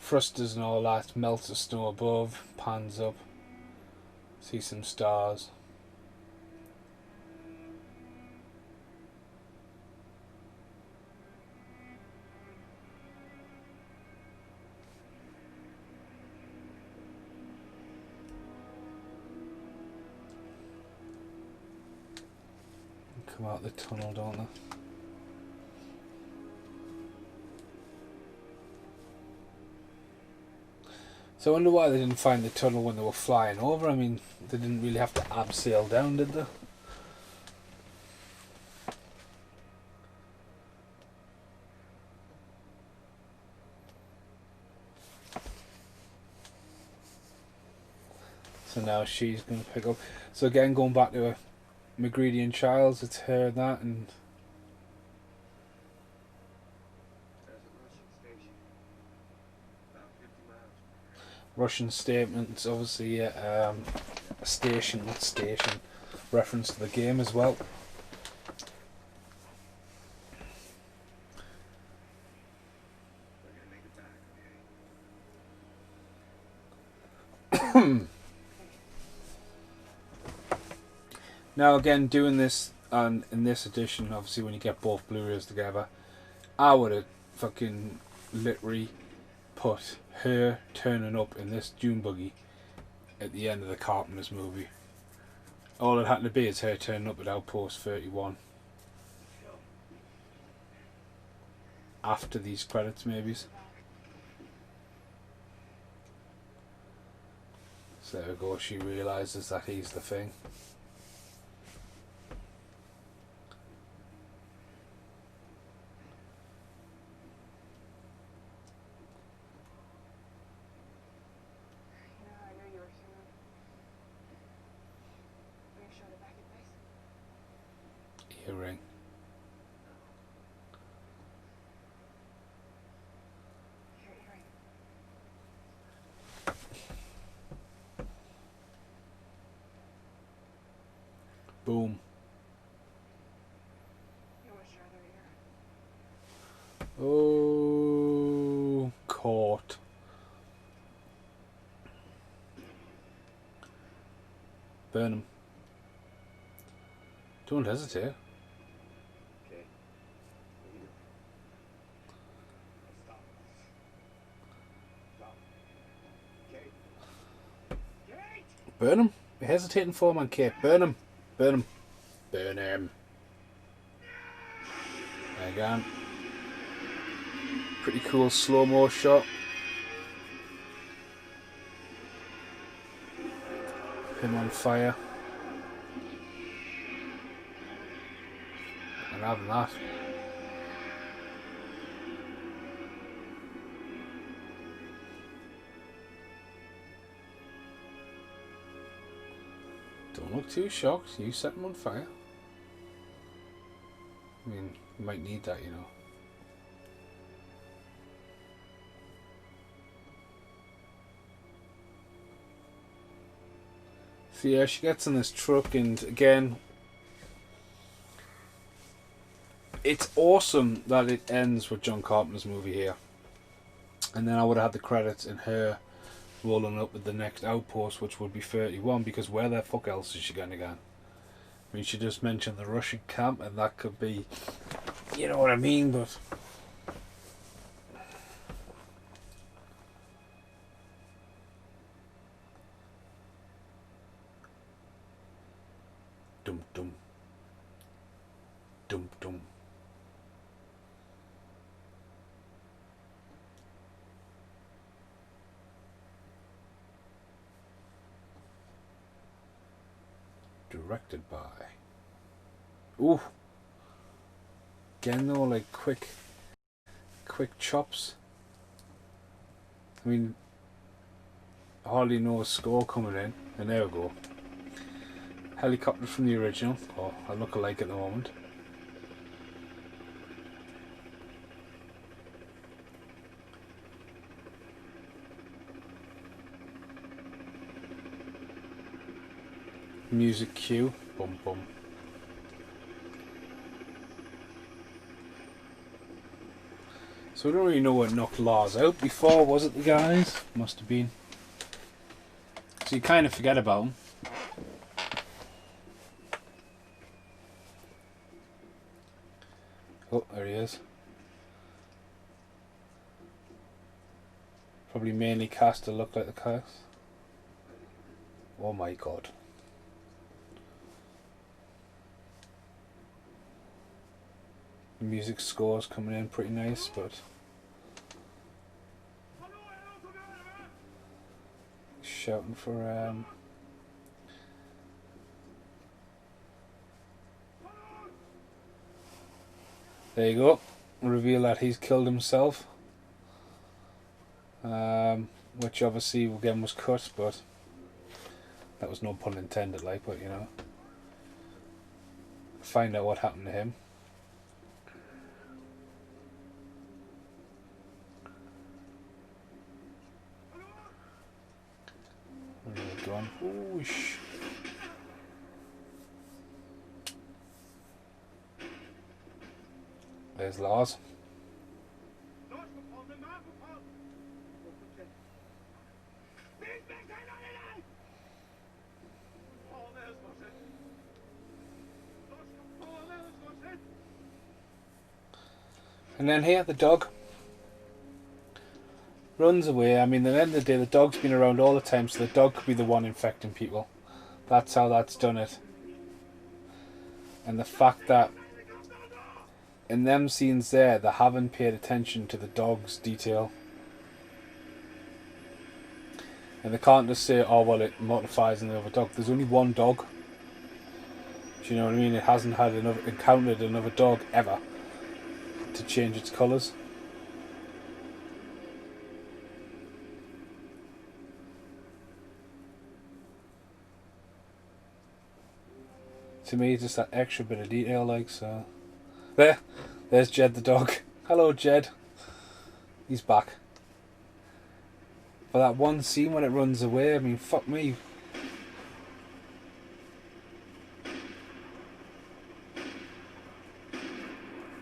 thrusters and all that melt the snow above, pans up, see some stars. Come out the tunnel, don't they? So I wonder why they didn't find the tunnel when they were flying over. I mean, they didn't really have to abseil down, did they? So now she's going to pick up. So again, going back to McGreedy and Childs, it's her and that, and Russian statements, obviously a station, not station, reference to the game as well. Now again, doing this in this edition, obviously when you get both Blu-rays together, I would have fucking literally put her turning up in this Dune buggy at the end of the Carpenter's movie. All it had to be is her turning up at Outpost 31. After these credits, maybe. So there we go, she realises that he's the thing. Earring. Boom. Oh, caught. Burn him. Don't hesitate. Burn him. You're hesitating for, man, Kate. Burn him. Burn him. Burn him. There you go. Pretty cool slow-mo shot. Him on fire. And having that. Don't look too shocked. You set him on fire. I mean, you might need that, you know. So yeah, she gets in this truck, and again, it's awesome that it ends with John Carpenter's movie here. And then I would have had the credits and her rolling up with the next Outpost, which would be 31, because where the fuck else is she going to go? I mean, she just mentioned the Russian camp, and that could be, you know what I mean, but... Dum dum. Dum dum. Directed by... Ooh! Again though, like quick chops. I mean, hardly no score coming in, and there we go. Helicopter from the original, or a look-alike at the moment. Music cue, bum bum. So we don't really know what knocked Lars out before, was it the guys? Must have been. So you kind of forget about him. Oh, there he is. Probably mainly cast to look like the cast. Oh my god. The music score's coming in pretty nice, but shouting for there you go. Reveal that he's killed himself. Which obviously again was cut, but that was no pun intended, like, but you know. Find out what happened to him. Where are they gone? Whoosh. There's Lars. And then here, the dog runs away. I mean, at the end of the day, the dog's been around all the time, so the dog could be the one infecting people. That's how that's done it. And the fact that in them scenes there, they haven't paid attention to the dog's detail. And they can't just say, oh, well, it modifies another dog. There's only one dog. Do you know what I mean? It hasn't had encountered another dog ever to change its colours. To me, just that extra bit of detail, like, so. There's Jed the dog. Hello, Jed. He's back. For that one scene when it runs away, I mean, fuck me.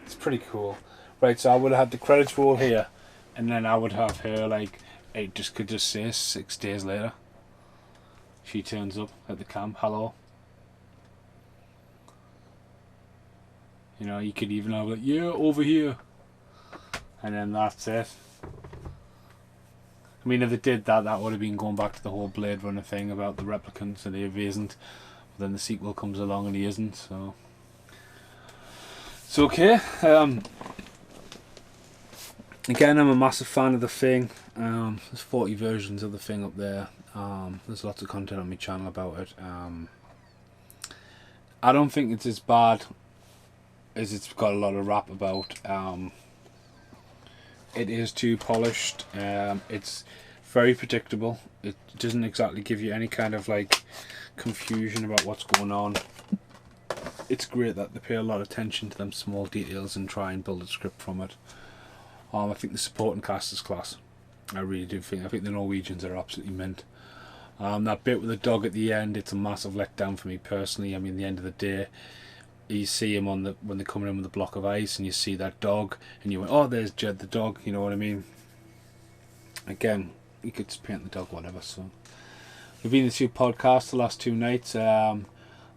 It's pretty cool. Right, so I would have had the credits roll here, and then I would have her, like, it just could just say 6 days later. She turns up at the camp. Hello. You know, you could even have like, yeah, over here. And then that's it. I mean, if they did that, that would have been going back to the whole Blade Runner thing about the replicants and he isn't. But then the sequel comes along and he isn't, so. It's okay. Again, I'm a massive fan of The Thing. There's 40 versions of The Thing up there. There's lots of content on my channel about it. I don't think it's as bad as it's got a lot of rap about. It is too polished. It's very predictable. It doesn't exactly give you any kind of like confusion about what's going on. It's great that they pay a lot of attention to them small details and try and build a script from it. I think the supporting cast is class. I really do think. I think the Norwegians are absolutely mint. That bit with the dog at the end, it's a massive letdown for me personally. I mean, at the end of the day, you see him on when they're coming in with a block of ice, and you see that dog, and you went, "Oh, there's Jed the dog." You know what I mean? Again, you could just paint the dog, whatever. So, we've been in 2 podcasts the last 2 nights. I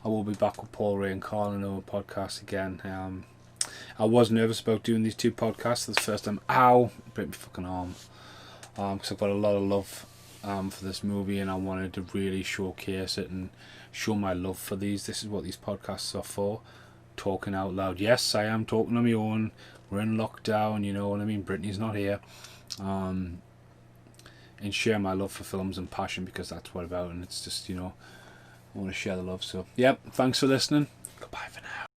will be back with Paul Ray and Carl in our podcast again. I was nervous about doing these 2 podcasts. This first time, ow, break my fucking arm. Because I've got a lot of love for this movie, and I wanted to really showcase it and show my love for these. This is what these podcasts are for. Talking out loud. Yes, I am talking on my own. We're in lockdown, you know what I mean? Brittany's not here. And share my love for films and passion, because that's what it's about, and it's just, you know, I want to share the love. So, yep, thanks for listening. Goodbye for now.